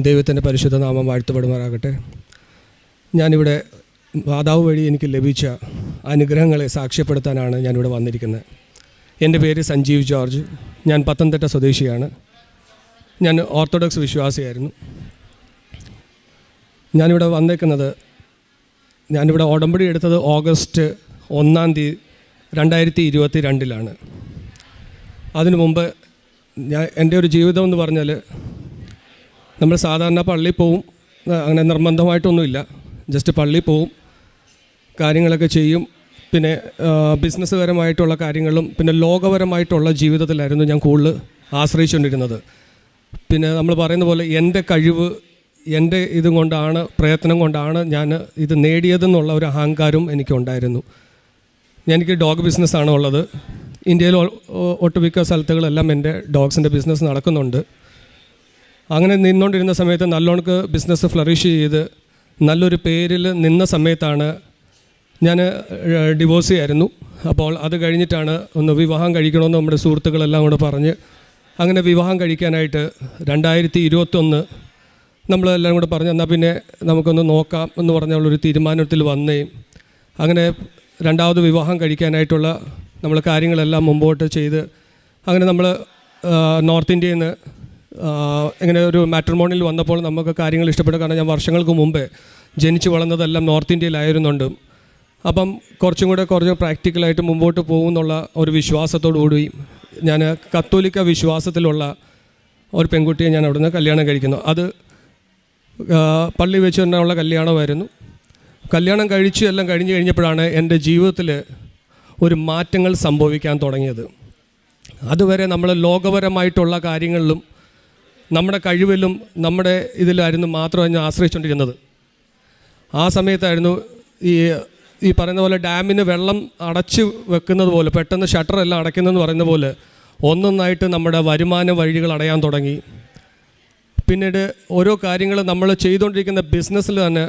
ദൈവത്തിൻ്റെ പരിശുദ്ധ നാമം വാഴ്ത്തപ്പെടുമാറാകട്ടെ. ഞാനിവിടെ മാതാവ് വഴി എനിക്ക് ലഭിച്ച അനുഗ്രഹങ്ങളെ സാക്ഷ്യപ്പെടുത്താനാണ് ഞാനിവിടെ വന്നിരിക്കുന്നത്. എൻ്റെ പേര് സഞ്ജീവ് ജോർജ്. ഞാൻ പത്തനംതിട്ട സ്വദേശിയാണ്. ഞാൻ ഓർത്തഡോക്സ് വിശ്വാസിയായിരുന്നു. ഞാനിവിടെ വന്നേക്കുന്നത്, ഞാനിവിടെ ഉടമ്പടി എടുത്തത് ഓഗസ്റ്റ് 1 2022 അതിനു മുമ്പ് എൻ്റെ ഒരു ജീവിതം എന്ന് പറഞ്ഞാൽ, നമ്മൾ സാധാരണ പള്ളിയിൽ പോവും, അങ്ങനെ നിർബന്ധമായിട്ടൊന്നുമില്ല, ജസ്റ്റ് പള്ളിയിൽ പോവും, കാര്യങ്ങളൊക്കെ ചെയ്യും. പിന്നെ ബിസിനസ്സുപരമായിട്ടുള്ള കാര്യങ്ങളും പിന്നെ ലോകപരമായിട്ടുള്ള ജീവിതത്തിലായിരുന്നു ഞാൻ കൂടുതൽ ആശ്രയിച്ചുകൊണ്ടിരുന്നത്. പിന്നെ നമ്മൾ പറയുന്ന പോലെ എൻ്റെ കഴിവ്, എൻ്റെ ഇതും കൊണ്ടാണ്, പ്രയത്നം കൊണ്ടാണ് ഞാൻ ഇത് നേടിയതെന്നുള്ള ഒരു അഹങ്കാരം എനിക്കുണ്ടായിരുന്നു. എനിക്ക് ഡോഗ് ബിസിനസ്സാണ് ഉള്ളത്. ഇന്ത്യയിൽ ഒട്ടുമിക്ക സ്ഥലത്തുകളെല്ലാം എൻ്റെ ഡോഗ്സിൻ്റെ ബിസിനസ് നടക്കുന്നുണ്ട്. അങ്ങനെ നിന്നുകൊണ്ടിരുന്ന സമയത്ത് നല്ലോണക്ക് ബിസിനസ് ഫ്ലറിഷ് ചെയ്ത് നല്ലൊരു പേരിൽ നിന്ന സമയത്താണ് ഞാൻ ഡിവോഴ്സ് ചെയ്യായിരുന്നു. അപ്പോൾ അത് കഴിഞ്ഞിട്ടാണ് ഒന്ന് വിവാഹം കഴിക്കണമെന്ന് നമ്മുടെ സുഹൃത്തുക്കളെല്ലാം കൂടെ പറഞ്ഞ് അങ്ങനെ വിവാഹം കഴിക്കാനായിട്ട് 2021 നമ്മളെല്ലാം കൂടെ പറഞ്ഞ് എന്നാൽ പിന്നെ നമുക്കൊന്ന് നോക്കാം എന്ന് പറഞ്ഞുള്ളൊരു തീരുമാനത്തിൽ വന്നേയും അങ്ങനെ രണ്ടാമത് വിവാഹം കഴിക്കാനായിട്ടുള്ള നമ്മൾ കാര്യങ്ങളെല്ലാം മുമ്പോട്ട് ചെയ്ത് അങ്ങനെ നമ്മൾ നോർത്ത് ഇന്ത്യയിൽ നിന്ന് ഇങ്ങനെ ഒരു മാട്രിമോണിയിൽ വന്നപ്പോൾ നമുക്ക് കാര്യങ്ങൾ ഇഷ്ടപ്പെട്ടു. കാരണം ഞാൻ വർഷങ്ങൾക്ക് മുമ്പേ ജനിച്ച് വളർന്നതെല്ലാം നോർത്ത് ഇന്ത്യയിലായിരുന്നുണ്ട്. അപ്പം കുറച്ച് പ്രാക്ടിക്കലായിട്ട് മുമ്പോട്ട് പോകുമെന്നുള്ള ഒരു വിശ്വാസത്തോടു കൂടി ഞാൻ കത്തോലിക്ക വിശ്വാസത്തിലുള്ള ഒരു പെൺകുട്ടിയെ ഞാൻ അവിടുന്ന് കല്യാണം കഴിക്കുന്നു. അത് പള്ളി വെച്ച് തന്നെയുള്ള കല്യാണമായിരുന്നു. കല്യാണം എല്ലാം കഴിഞ്ഞ് കഴിഞ്ഞപ്പോഴാണ് എൻ്റെ ജീവിതത്തിൽ ഒരു മാറ്റങ്ങൾ സംഭവിക്കാൻ തുടങ്ങിയത്. അതുവരെ നമ്മൾ ലോകപരമായിട്ടുള്ള കാര്യങ്ങളിലും നമ്മുടെ കഴിവിലും നമ്മുടെ ഇതിലായിരുന്നു മാത്രം ഞാൻ ആശ്രയിച്ചുകൊണ്ടിരുന്നത്. ആ സമയത്തായിരുന്നു ഈ പറയുന്ന പോലെ ഡാമിന് വെള്ളം അടച്ച് വെക്കുന്നത് പോലെ, പെട്ടെന്ന് ഷട്ടറെല്ലാം അടയ്ക്കുന്നതെന്ന് പറയുന്ന പോലെ ഒന്നൊന്നായിട്ട് നമ്മുടെ വരുമാന വഴികൾ അടയാൻ തുടങ്ങി. പിന്നീട് ഓരോ കാര്യങ്ങൾ നമ്മൾ ചെയ്തുകൊണ്ടിരിക്കുന്ന ബിസിനസ്സിൽ തന്നെ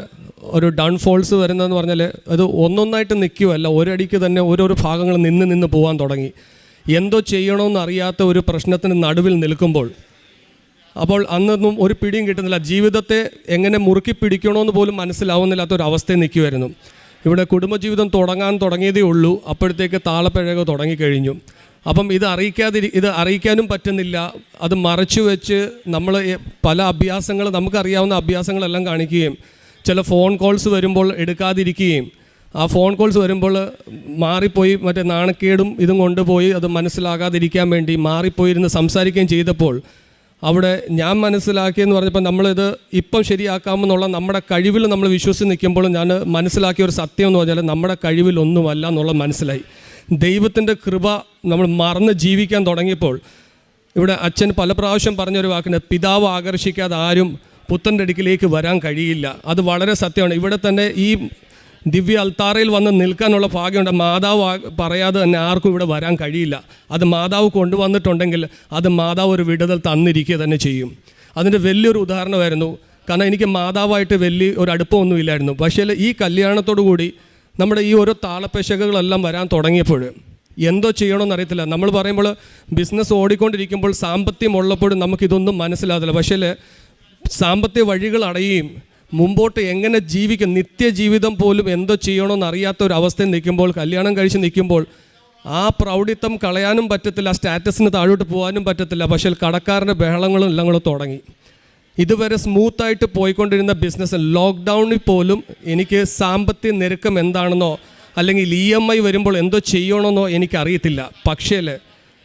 ഒരു ഡൗൺഫോൾസ് വരുന്നതെന്ന് പറഞ്ഞാൽ അത് ഒന്നൊന്നായിട്ട് നിൽക്കുകയല്ല, ഒരടിക്ക് തന്നെ ഓരോരോ ഭാഗങ്ങൾ നിന്ന് പോകാൻ തുടങ്ങി. എന്തോ ചെയ്യണമെന്ന് അറിയാത്ത ഒരു പ്രശ്നത്തിന് നടുവിൽ നിൽക്കുമ്പോൾ, അപ്പോൾ അന്നൊന്നും ഒരു പിടിയും കിട്ടുന്നില്ല. ജീവിതത്തെ എങ്ങനെ മുറുക്കി പിടിക്കണമെന്ന് പോലും മനസ്സിലാവുന്നില്ലാത്തൊരവസ്ഥയിൽ നിൽക്കുമായിരുന്നു. ഇവിടെ കുടുംബജീവിതം തുടങ്ങിയതേ ഉള്ളൂ, അപ്പോഴത്തേക്ക് താളപ്പിഴക തുടങ്ങിക്കഴിഞ്ഞു. അപ്പം ഇത് അറിയിക്കാനും പറ്റുന്നില്ല. അത് മറച്ചു വെച്ച് നമ്മൾ പല അഭ്യാസങ്ങൾ, നമുക്കറിയാവുന്ന അഭ്യാസങ്ങളെല്ലാം കാണിക്കുകയും ചില ഫോൺ കോൾസ് വരുമ്പോൾ എടുക്കാതിരിക്കുകയും ആ ഫോൺ കോൾസ് വരുമ്പോൾ മാറിപ്പോയി മറ്റേ നാണക്കേടും ഇതും കൊണ്ടുപോയി അത് മനസ്സിലാകാതിരിക്കാൻ വേണ്ടി മാറിപ്പോയിരുന്ന് സംസാരിക്കുകയും ചെയ്തപ്പോൾ അവിടെ ഞാൻ മനസ്സിലാക്കിയെന്ന് പറഞ്ഞപ്പോൾ നമ്മളിത് ഇപ്പം ശരിയാക്കാമെന്നുള്ള നമ്മുടെ കഴിവിൽ നമ്മൾ വിശ്വസിച്ച് നിൽക്കുമ്പോൾ ഞാൻ മനസ്സിലാക്കിയ ഒരു സത്യം എന്ന് പറഞ്ഞാൽ നമ്മുടെ കഴിവിലൊന്നുമല്ല എന്നുള്ളത് മനസ്സിലായി. ദൈവത്തിൻ്റെ കൃപ നമ്മൾ മറന്ന് ജീവിക്കാൻ തുടങ്ങിയപ്പോൾ, ഇവിടെ അച്ഛൻ പല പ്രാവശ്യം പറഞ്ഞൊരു വാക്കിന്, പിതാവ് ആകർഷിക്കാതെ ആരും പുത്രൻ്റെ അടുക്കിലേക്ക് വരാൻ കഴിയില്ല. അത് വളരെ സത്യമാണ്. ഇവിടെ തന്നെ ഈ ദിവ്യ അൽത്താറയിൽ വന്ന് നിൽക്കാനുള്ള ഭാഗ്യമുണ്ട്. മാതാവ് പറയാതെ തന്നെ ആർക്കും ഇവിടെ വരാൻ കഴിയില്ല. അത് മാതാവ് കൊണ്ടുവന്നിട്ടുണ്ടെങ്കിൽ അത് മാതാവ് ഒരു വിടുതൽ തന്നിരിക്കുക തന്നെ ചെയ്യും. അതിൻ്റെ വലിയൊരു ഉദാഹരണമായിരുന്നു. കാരണം എനിക്ക് മാതാവായിട്ട് വലിയ ഒരു അടുപ്പമൊന്നുമില്ലായിരുന്നു. പക്ഷേ ഈ കല്യാണത്തോടു കൂടി നമ്മുടെ ഈ ഓരോ താളപ്പെശകളെല്ലാം വരാൻ തുടങ്ങിയപ്പോൾ എന്തോ ചെയ്യണമെന്ന് അറിയത്തില്ല. നമ്മൾ പറയുമ്പോൾ ബിസിനസ് ഓടിക്കൊണ്ടിരിക്കുമ്പോൾ സാമ്പത്തികം ഉള്ളപ്പോഴും നമുക്കിതൊന്നും മനസ്സിലാകത്തില്ല. പക്ഷേ സാമ്പത്തിക വഴികൾ അടയുകയും മുമ്പോട്ട് എങ്ങനെ ജീവിക്കും, നിത്യജീവിതം പോലും എന്തോ ചെയ്യണമെന്ന് അറിയാത്ത ഒരു അവസ്ഥയിൽ നിൽക്കുമ്പോൾ, കല്യാണം കഴിച്ച് നിൽക്കുമ്പോൾ ആ പ്രൗഢിത്വം കളയാനും പറ്റത്തില്ല, സ്റ്റാറ്റസിന് താഴോട്ട് പോകാനും പറ്റത്തില്ല. പക്ഷേ കടക്കാരൻ്റെ ബഹളങ്ങളും എല്ലാം കൂടെ തുടങ്ങി. ഇതുവരെ സ്മൂത്തായിട്ട് പോയിക്കൊണ്ടിരുന്ന ബിസിനസ് ലോക്ക്ഡൗണിൽ പോലും എനിക്ക് സാമ്പത്തിക ഞെരുക്കം എന്താണെന്നോ അല്ലെങ്കിൽ EMI വരുമ്പോൾ എന്തോ ചെയ്യണമെന്നോ എനിക്കറിയത്തില്ല. പക്ഷേ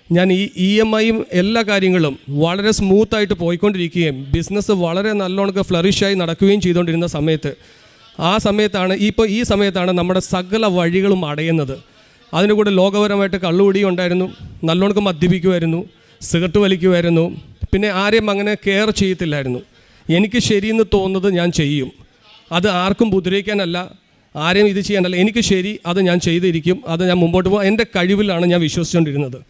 ഞാൻ ഈ EMIയും എല്ലാ കാര്യങ്ങളും വളരെ സ്മൂത്തായിട്ട് പോയിക്കൊണ്ടിരിക്കുകയും ബിസിനസ് വളരെ നല്ലോണം ഫ്ലറിഷായി നടക്കുകയും ചെയ്തുകൊണ്ടിരുന്ന സമയത്ത് ഈ സമയത്താണ് നമ്മുടെ സകല വഴികളും അടയുന്നത്. അതിൻ്റെ കൂടെ ലോകപരമായിട്ട് കള്ളുകുടിയും ഉണ്ടായിരുന്നു, നല്ലോണം മദ്യപിക്കുമായിരുന്നു, സിഗരറ്റ് വലിക്കുമായിരുന്നു. പിന്നെ ആരെയും അങ്ങനെ കെയർ ചെയ്യത്തില്ലായിരുന്നു. എനിക്ക് ശരിയെന്ന് തോന്നുന്നത് ഞാൻ ചെയ്യും. അത് ആർക്കും ഉപദ്രവിക്കാനല്ല, ആരെയും ഇത് ചെയ്യാനല്ല. എനിക്ക് ശരി, അത് ഞാൻ ചെയ്തിരിക്കും, അത് ഞാൻ മുമ്പോട്ട് പോകും. എൻ്റെ കഴിവിലാണ് ഞാൻ വിശ്വസിച്ചുകൊണ്ടിരുന്നത്.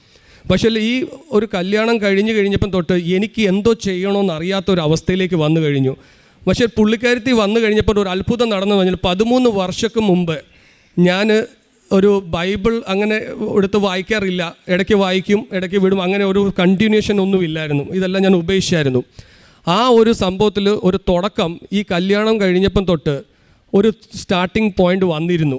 പക്ഷേ ഈ ഒരു കല്യാണം കഴിഞ്ഞപ്പം തൊട്ട് എനിക്ക് എന്തോ ചെയ്യണമെന്ന് അറിയാത്തൊരവസ്ഥയിലേക്ക് വന്നു കഴിഞ്ഞു. പക്ഷേ പുള്ളിക്കാരത്തി വന്നു കഴിഞ്ഞപ്പോൾ ഒരു അത്ഭുതം നടന്നു കഴിഞ്ഞാൽ 13 വർഷങ്ങൾക്ക് മുമ്പ് ഞാൻ ഒരു ബൈബിൾ അങ്ങനെ എടുത്ത് വായിക്കാറില്ല. ഇടയ്ക്ക് വായിക്കും, ഇടയ്ക്ക് വിടും, അങ്ങനെ ഒരു കണ്ടിന്യൂഷൻ ഒന്നും ഇല്ലായിരുന്നു. ഇതെല്ലാം ഞാൻ ഉപേക്ഷിച്ചായിരുന്നു. ആ ഒരു സംഭവത്തിൽ ഒരു തുടക്കം ഈ കല്യാണം കഴിഞ്ഞപ്പം തൊട്ട് ഒരു സ്റ്റാർട്ടിങ് പോയിന്റ് വന്നിരുന്നു.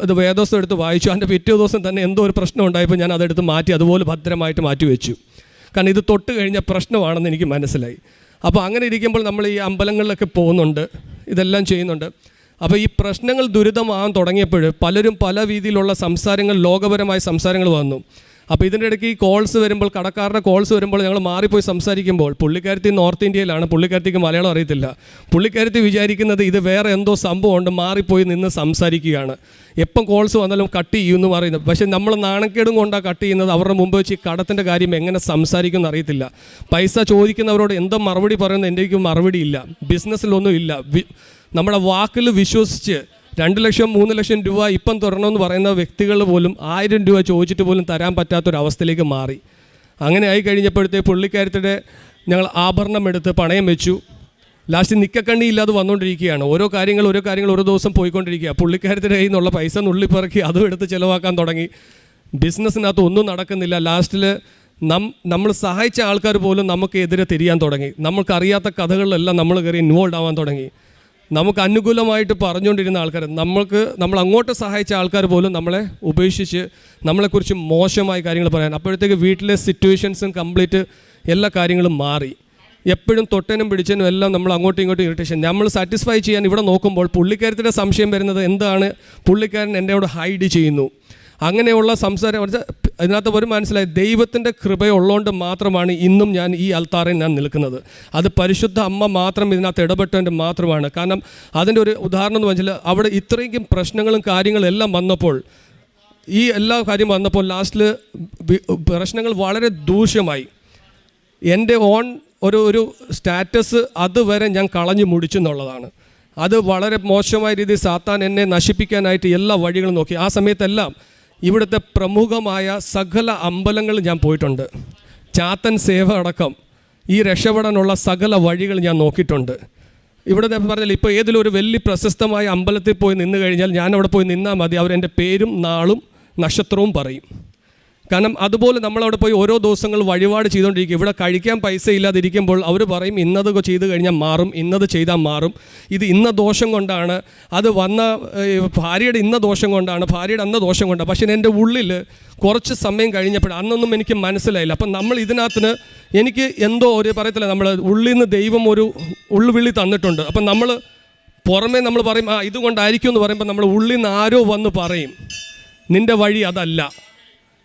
അത് വേദോസം എടുത്ത് വായിച്ചു. അതിൻ്റെ പിറ്റേ ദിവസം തന്നെ എന്തോ ഒരു പ്രശ്നം ഉണ്ടായപ്പോൾ ഞാൻ അതെടുത്ത് മാറ്റി അതുപോലെ ഭദ്രമായിട്ട് മാറ്റി വെച്ചു. കാരണം ഇത് തൊട്ട് കഴിഞ്ഞ പ്രശ്നമാണെന്ന് എനിക്ക് മനസ്സിലായി. അപ്പോൾ അങ്ങനെ ഇരിക്കുമ്പോൾ നമ്മൾ ഈ അമ്പലങ്ങളിലൊക്കെ പോകുന്നുണ്ട്, ഇതെല്ലാം ചെയ്യുന്നുണ്ട്. അപ്പോൾ ഈ പ്രശ്നങ്ങൾ ദുരിതമാകാൻ തുടങ്ങിയപ്പോൾ പലരും പല രീതിയിലുള്ള സംസാരങ്ങൾ, ലോകപരമായ സംസാരങ്ങൾ വന്നു. അപ്പോൾ ഇതിൻ്റെ ഇടയ്ക്ക് ഈ കോൾസ് വരുമ്പോൾ, കടക്കാരുടെ കോൾസ് വരുമ്പോൾ ഞങ്ങൾ മാറിപ്പോയി സംസാരിക്കുമ്പോൾ, പുള്ളിക്കാരത്തി നോർത്ത് ഇന്ത്യയിലാണ്, പുള്ളിക്കാരത്തിക്ക് മലയാളം അറിയത്തില്ല. പുള്ളിക്കാരത്തി വിചാരിക്കുന്നത് ഇത് വേറെ എന്തോ സംഭവമുണ്ട്, മാറിപ്പോയി നിന്ന് സംസാരിക്കുകയാണ്. എപ്പം കോൾസ് വന്നാലും കട്ട് ചെയ്യുമെന്ന് പറയുന്നത്. പക്ഷേ നമ്മൾ നാണക്കേടും കൊണ്ടാണ് കട്ട് ചെയ്യുന്നത്. അവരുടെ മുമ്പ് വെച്ച് ഈ കടത്തിൻ്റെ കാര്യം എങ്ങനെ സംസാരിക്കുമെന്ന് അറിയത്തില്ല. പൈസ ചോദിക്കുന്നവരോട് എന്തോ മറുപടി പറയുന്നത് എനിക്ക് മറുപടിയില്ല. ബിസിനസ്സിലൊന്നും ഇല്ല. നമ്മുടെ വാക്കിൽ വിശ്വസിച്ച് 2 ലക്ഷം 3 ലക്ഷം രൂപ ഇപ്പം തരണമെന്ന് പറയുന്ന വ്യക്തികൾ പോലും 1000 രൂപ ചോദിച്ചിട്ട് പോലും തരാൻ പറ്റാത്തൊരവസ്ഥയിലേക്ക് മാറി. അങ്ങനെ ആയി കഴിഞ്ഞപ്പോഴത്തേക്ക് പുള്ളിക്കാരത്തിൻ്റെ ഞങ്ങൾ ആഭരണം എടുത്ത് പണയം വെച്ചു. ലാസ്റ്റ് നിക്കക്കണ്ണി ഇല്ലാതെ വന്നുകൊണ്ടിരിക്കുകയാണ്. ഓരോ കാര്യങ്ങൾ ഓരോ ദിവസം പോയിക്കൊണ്ടിരിക്കുക. പുള്ളിക്കാരത്തിൻ്റെ കയ്യിൽ നിന്നുള്ള പൈസ നുള്ളിപ്പിറക്കി അതും എടുത്ത് ചിലവാക്കാൻ തുടങ്ങി. ബിസിനസ്സിനകത്ത് ഒന്നും നടക്കുന്നില്ല. ലാസ്റ്റിൽ നമ്മൾ സഹായിച്ച ആൾക്കാർ പോലും നമുക്ക് എതിരെ തിരിയാൻ തുടങ്ങി. നമുക്കറിയാത്ത കഥകളിലെല്ലാം നമ്മൾ കയറി ഇൻവോൾവ് ആവാൻ തുടങ്ങി. നമുക്ക് അനുകൂലമായിട്ട് പറഞ്ഞുകൊണ്ടിരുന്ന ആൾക്കാർ, നമ്മൾ അങ്ങോട്ട് സഹായിച്ച ആൾക്കാർ പോലും നമ്മളെ ഉപേക്ഷിച്ച് നമ്മളെക്കുറിച്ച് മോശമായ കാര്യങ്ങൾ പറയാൻ. അപ്പോഴത്തേക്ക് വീട്ടിലെ സിറ്റുവേഷൻസും കംപ്ലീറ്റ് എല്ലാ കാര്യങ്ങളും മാറി. എപ്പോഴും തൊട്ടനും പിടിച്ചനും എല്ലാം നമ്മൾ അങ്ങോട്ടും ഇങ്ങോട്ടും ഇറിറ്റേഷൻ. നമ്മൾ സാറ്റിസ്ഫൈ ചെയ്യാൻ ഇവിടെ നോക്കുമ്പോൾ പുള്ളിക്കാരത്തിൻ്റെ സംശയം വരുന്നത് എന്താണ്, പുള്ളിക്കാരൻ എന്നോട് ഹൈഡ് ചെയ്യുന്നു. അങ്ങനെയുള്ള സംസാരം അതിനകത്ത് ഒരു മനസ്സിലായി, ദൈവത്തിൻ്റെ കൃപയുള്ളതുകൊണ്ട് മാത്രമാണ് ഇന്നും ഞാൻ ഈ അൽത്താറിൽ ഞാൻ നിൽക്കുന്നത്. അത് പരിശുദ്ധ അമ്മ മാത്രം ഇതിനകത്ത് ഇടപെട്ടതിൻ്റെ മാത്രമാണ്. കാരണം അതിൻ്റെ ഒരു ഉദാഹരണം എന്ന് വെച്ചാൽ അവിടെ ഇത്രയും പ്രശ്നങ്ങളും കാര്യങ്ങളും എല്ലാം വന്നപ്പോൾ, ഈ എല്ലാ കാര്യം വന്നപ്പോൾ ലാസ്റ്റിൽ പ്രശ്നങ്ങൾ വളരെ ദൂഷ്യമായി. എൻ്റെ ഒരു സ്റ്റാറ്റസ് അതുവരെ ഞാൻ കളഞ്ഞു മുടിച്ചു എന്നുള്ളതാണ്. അത് വളരെ മോശമായ രീതിയിൽ സാത്താൻ എന്നെ നശിപ്പിക്കാനായിട്ട് എല്ലാ വഴികളും നോക്കി. ആ സമയത്തെല്ലാം ഇവിടുത്തെ പ്രമുഖമായ സകല അമ്പലങ്ങൾ ഞാൻ പോയിട്ടുണ്ട്. ചാത്തൻ സേവ അടക്കം ഈ രക്ഷപ്പെടാനുള്ള സകല വഴികൾ ഞാൻ നോക്കിയിട്ടുണ്ട്. ഇവിടെ പറഞ്ഞാൽ ഇപ്പോൾ ഏതെങ്കിലും ഒരു വലിയ പ്രശസ്തമായ അമ്പലത്തിൽ പോയി നിന്ന് കഴിഞ്ഞാൽ ഞാൻ അവിടെ പോയി നിന്നാൽ മതി, അവരെൻ്റെ പേരും നാളും നക്ഷത്രവും പറയും. കാരണം അതുപോലെ നമ്മളവിടെ പോയി ഓരോ ദിവസങ്ങൾ വഴിപാട് ചെയ്തുകൊണ്ടിരിക്കും. ഇവിടെ കഴിക്കാൻ പൈസ ഇല്ലാതിരിക്കുമ്പോൾ അവർ പറയും ഇന്നത് ചെയ്ത് കഴിഞ്ഞാൽ മാറും, ഇന്നത് ചെയ്താൽ മാറും, ഇത് ഇന്ന ദോഷം കൊണ്ടാണ്, അത് വന്ന ഭാര്യയുടെ ഇന്ന ദോഷം കൊണ്ടാണ്, ഭാര്യയുടെ അന്ന ദോഷം കൊണ്ടാണ്. പക്ഷേ എൻ്റെ ഉള്ളിൽ കുറച്ച് സമയം കഴിഞ്ഞപ്പോൾ അന്നൊന്നും എനിക്ക് മനസ്സിലായില്ല. അപ്പം നമ്മൾ ഇതിനകത്തിന് എനിക്ക് എന്തോ ഒരു പറയത്തില്ല, നമ്മൾ ഉള്ളിൽ നിന്ന് ദൈവം ഒരു ഉള്ളുവിളി തന്നിട്ടുണ്ട്. അപ്പം നമ്മൾ പുറമേ നമ്മൾ പറയും ഇതുകൊണ്ടായിരിക്കും എന്ന് പറയുമ്പോൾ നമ്മൾ ഉള്ളിൽ നിന്ന് ആരോ വന്ന് പറയും നിൻ്റെ വഴി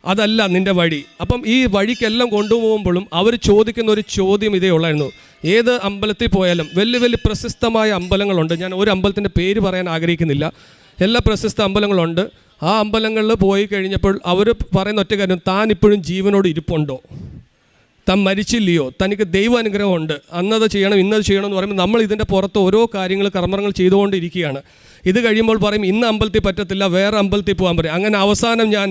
അതല്ല നിൻ്റെ വഴി. അപ്പം ഈ വഴിക്കെല്ലാം കൊണ്ടുപോകുമ്പോഴും അവർ ചോദിക്കുന്ന ഒരു ചോദ്യം ഇതേ ഉള്ളായിരുന്നു. ഏത് അമ്പലത്തിൽ പോയാലും വലിയ വലിയ പ്രശസ്തമായ അമ്പലങ്ങളുണ്ട്. ഞാൻ ഒരു അമ്പലത്തിൻ്റെ പേര് പറയാൻ ആഗ്രഹിക്കുന്നില്ല. എല്ലാ പ്രശസ്ത അമ്പലങ്ങളുണ്ട്. ആ അമ്പലങ്ങളിൽ പോയി കഴിഞ്ഞപ്പോൾ അവർ പറയുന്ന ഒറ്റ കാര്യം, താൻ ഇപ്പോഴും ജീവനോട് ഇരിപ്പുണ്ടോ, താൻ മരിച്ചില്ലയോ, തനിക്ക് ദൈവാനുഗ്രഹമുണ്ട്, അന്നത് ചെയ്യണം ഇന്നത് ചെയ്യണം എന്ന് പറയുമ്പോൾ നമ്മൾ ഇതിൻ്റെ പുറത്ത് ഓരോ കാര്യങ്ങൾ കർമ്മങ്ങൾ ചെയ്തുകൊണ്ടിരിക്കുകയാണ്. ഇത് കഴിയുമ്പോൾ പറയും ഇന്ന് അമ്പലത്തിൽ പറ്റത്തില്ല, വേറെ അമ്പലത്തിൽ പോകാൻ പറയും. അങ്ങനെ അവസാനം ഞാൻ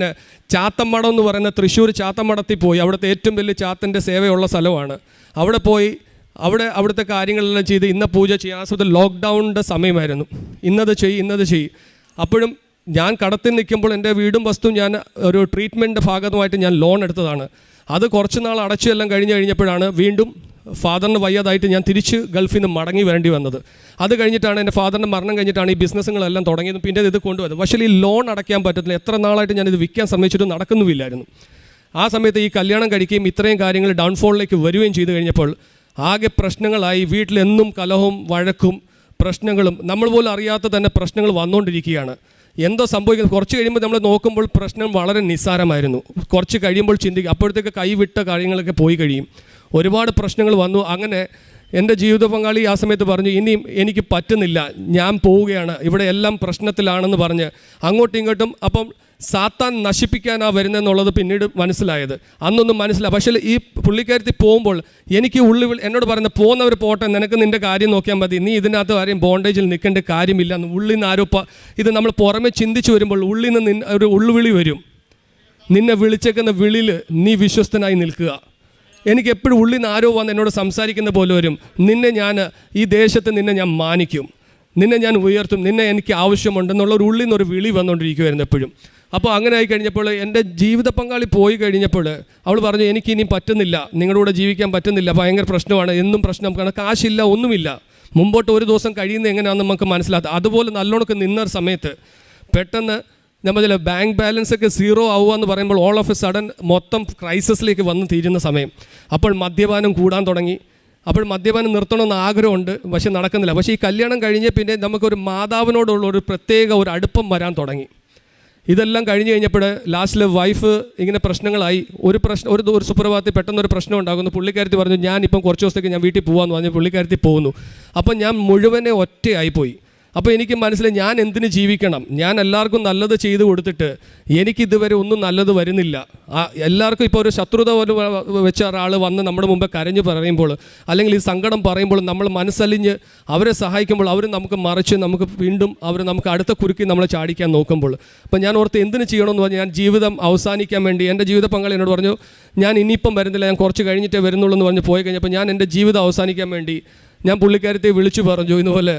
ചാത്തമ്മടം എന്ന് പറയുന്ന തൃശ്ശൂർ ചാത്തമ്മടത്തിൽ പോയി. അവിടുത്തെ ഏറ്റവും വലിയ ചാത്തൻ്റെ സേവയുള്ള സ്ഥലമാണ്. അവിടെ പോയി അവിടുത്തെ കാര്യങ്ങളെല്ലാം ചെയ്ത് ഇന്ന പൂജ ചെയ്യാൻ. ആ സമയത്ത് ലോക്ക്ഡൗണിൻ്റെ സമയമായിരുന്നു. ഇന്നത് ചെയ്യും. അപ്പോഴും ഞാൻ കടത്തിൽ നിൽക്കുമ്പോൾ എൻ്റെ വീടും വസ്തുവും ഞാൻ ഒരു ട്രീറ്റ്മെൻറ്റിൻ്റെ ഭാഗമായിട്ട് ഞാൻ ലോൺ എടുത്തതാണ്. അത് കുറച്ച് നാൾ അടച്ചു എല്ലാം കഴിഞ്ഞപ്പോഴാണ് വീണ്ടും ഫാദറിന് വയ്യാതായിട്ട് ഞാൻ തിരിച്ച് ഗൾഫിൽ നിന്ന് മടങ്ങി വരേണ്ടി വന്നത്. അത് കഴിഞ്ഞിട്ടാണ് എൻ്റെ ഫാദറിൻ്റെ മരണം കഴിഞ്ഞിട്ടാണ് ഈ ബിസിനസ്സുകളെല്ലാം തുടങ്ങിയത്. പിന്നെ ഇത് കൊണ്ടുവന്നത്. പക്ഷേ ഈ ലോൺ അടയ്ക്കാൻ പറ്റത്തില്ല. എത്ര നാളായിട്ട് ഞാനിത് വിൽക്കാൻ ശ്രമിച്ചിട്ട് നടക്കുന്നുമില്ലായിരുന്നു. ആ സമയത്ത് ഈ കല്യാണം കഴിക്കുകയും ഇത്രയും കാര്യങ്ങൾ ഡൗൺഫോളിലേക്ക് വരികയും ചെയ്തു കഴിഞ്ഞപ്പോൾ ആകെ പ്രശ്നങ്ങളായി. വീട്ടിലെന്നും കലഹവും വഴക്കും പ്രശ്നങ്ങളും, നമ്മൾ പോലും അറിയാത്ത തന്നെ പ്രശ്നങ്ങൾ വന്നുകൊണ്ടിരിക്കുകയാണ്. എന്തോ സംഭവിക്കുന്നത്. കുറച്ച് കഴിയുമ്പോൾ നമ്മൾ നോക്കുമ്പോൾ പ്രശ്നം വളരെ നിസ്സാരമായിരുന്നു. കുറച്ച് കഴിയുമ്പോൾ ചിന്തിക്കും, അപ്പോഴത്തേക്ക് കൈവിട്ട കാര്യങ്ങളൊക്കെ പോയി കഴിയും. ഒരുപാട് പ്രശ്നങ്ങൾ വന്നു. അങ്ങനെ എൻ്റെ ജീവിത പങ്കാളി ആ സമയത്ത് പറഞ്ഞു ഇനിയും എനിക്ക് പറ്റുന്നില്ല, ഞാൻ പോവുകയാണ്, ഇവിടെ എല്ലാം പ്രശ്നത്തിലാണെന്ന് പറഞ്ഞ് അങ്ങോട്ടും ഇങ്ങോട്ടും. അപ്പം സാത്താൻ നശിപ്പിക്കാനാണ് വരുന്നതെന്നുള്ളത് പിന്നീട് മനസ്സിലായത്. അന്നൊന്നും മനസ്സിലായി. പക്ഷേ ഈ പുള്ളിക്കാരത്തിൽ പോകുമ്പോൾ എനിക്ക് ഉള്ളിൽ എന്നോട് പറയുന്നത് പോകുന്നവർ പോട്ടെ, നിനക്ക് നിൻ്റെ കാര്യം നോക്കിയാൽ മതി, നീ ഇതിനകത്ത് ആരെയും ബോണ്ടേജിൽ നിൽക്കേണ്ട കാര്യമില്ല എന്ന്. ഉള്ളിൽ നിന്ന് ആരോ ഇത് നമ്മൾ പുറമെ ചിന്തിച്ച് വരുമ്പോൾ ഉള്ളിൽ നിന്ന് ഒരു ഉള്ളുവിളി വരും. നിന്നെ വിളിച്ചേക്കുന്ന വിളിയിൽ നീ വിശ്വസ്തനായി നിൽക്കുക. എനിക്ക് എപ്പോഴും ഉള്ളിൽ നിന്ന് ആരോ വന്ന് എന്നോട് സംസാരിക്കുന്ന പോലെ വരും, നിന്നെ ഞാൻ ഈ ദേശത്ത് നിന്നെ ഞാൻ മാനിക്കും, നിന്നെ ഞാൻ ഉയർത്തും, നിന്നെ എനിക്ക് ആവശ്യമുണ്ടെന്നുള്ള ഒരു ഉള്ളിൽ നിന്നൊരു വിളി വന്നുകൊണ്ടിരിക്കുമായിരുന്നു എപ്പോഴും. അപ്പോൾ അങ്ങനെ ആയി കഴിഞ്ഞപ്പോൾ എൻ്റെ ജീവിത പങ്കാളി പോയി കഴിഞ്ഞപ്പോൾ അവൾ പറഞ്ഞു എനിക്കിനി പറ്റുന്നില്ല, നിങ്ങളുടെ കൂടെ ജീവിക്കാൻ പറ്റുന്നില്ല, ഭയങ്കര പ്രശ്നമാണ്, എന്നും പ്രശ്നം, കാരണം കാശില്ല, ഒന്നുമില്ല, മുമ്പോട്ട് ഒരു ദിവസം കഴിയുന്നത് എങ്ങനെയാണെന്ന് നമുക്ക് മനസ്സിലാക്കുക. അതുപോലെ നല്ലോണക്ക് നിന്ന സമയത്ത് പെട്ടെന്ന് നമ്മൾ ബാങ്ക് ബാലൻസ് ഒക്കെ സീറോ ആവുക എന്ന് പറയുമ്പോൾ ഓൾ ഓഫ് എ സഡൻ മൊത്തം ക്രൈസിസിലേക്ക് വന്ന് തീരുന്ന സമയം. അപ്പോൾ മദ്യപാനം കൂടാൻ തുടങ്ങി. അപ്പോൾ മദ്യപാനം നിർത്തണമെന്ന് ആഗ്രഹമുണ്ട്, പക്ഷെ നടക്കുന്നില്ല. പക്ഷേ ഈ കല്യാണം കഴിഞ്ഞ് പിന്നെ നമുക്കൊരു മാതാവിനോടുള്ള ഒരു പ്രത്യേക ഒരു അടുപ്പം വരാൻ തുടങ്ങി. ഇതെല്ലാം കഴിഞ്ഞ് കഴിഞ്ഞപ്പോൾ ലാസ്റ്റിൽ വൈഫ് ഇങ്ങനെ പ്രശ്നങ്ങളായി. ഒരു സുപ്രഭാതത്തിൽ പെട്ടെന്നൊരു പ്രശ്നം ഉണ്ടാകുന്നു. പുള്ളിക്കാരത്തി പറഞ്ഞു ഞാനിപ്പം കുറച്ച് ദിവസത്തേക്ക് ഞാൻ വീട്ടിൽ പോകാമെന്ന് പറഞ്ഞു. പുള്ളിക്കാരത്തി പോകുന്നു. അപ്പം ഞാൻ മുഴുവനെ ഒറ്റയായിപ്പോയി. അപ്പോൾ എനിക്ക് മനസ്സിലായി ഞാൻ എന്തിന് ജീവിക്കണം, ഞാൻ എല്ലാവർക്കും നല്ലത് ചെയ്തു കൊടുത്തിട്ട് എനിക്കിതുവരെ ഒന്നും നല്ലത് വരുന്നില്ല. എല്ലാവർക്കും ഇപ്പോൾ ഒരു ശത്രുത വെച്ച ഒരാൾ വന്ന് നമ്മുടെ മുമ്പ് കരഞ്ഞു പറയുമ്പോൾ അല്ലെങ്കിൽ ഈ സങ്കടം പറയുമ്പോൾ നമ്മൾ മനസ്സലിഞ്ഞ് അവരെ സഹായിക്കുമ്പോൾ അവർ നമുക്ക് മറിച്ച് നമുക്ക് വീണ്ടും നമുക്ക് അടുത്ത കുരുക്കി നമ്മളെ ചാടിക്കാൻ നോക്കുമ്പോൾ അപ്പോൾ ഞാൻ ഓർത്ത് എന്തിന് ചെയ്യണമെന്ന് പറഞ്ഞാൽ ഞാൻ ജീവിതം അവസാനിക്കാൻ വേണ്ടി എൻ്റെ ജീവിത പങ്കാളി എന്നോട് പറഞ്ഞു ഞാൻ ഇനിയിപ്പം വരുന്നില്ല, ഞാൻ കുറച്ച് കഴിഞ്ഞിട്ടേ വരുന്നുള്ളൂ എന്ന് പറഞ്ഞ് പോയി കഴിഞ്ഞപ്പോൾ ഞാൻ എൻ്റെ ജീവിതം അവസാനിക്കാൻ വേണ്ടി ഞാൻ പുള്ളിക്കാരത്തെ വിളിച്ചു പറഞ്ഞു ഇതുപോലെ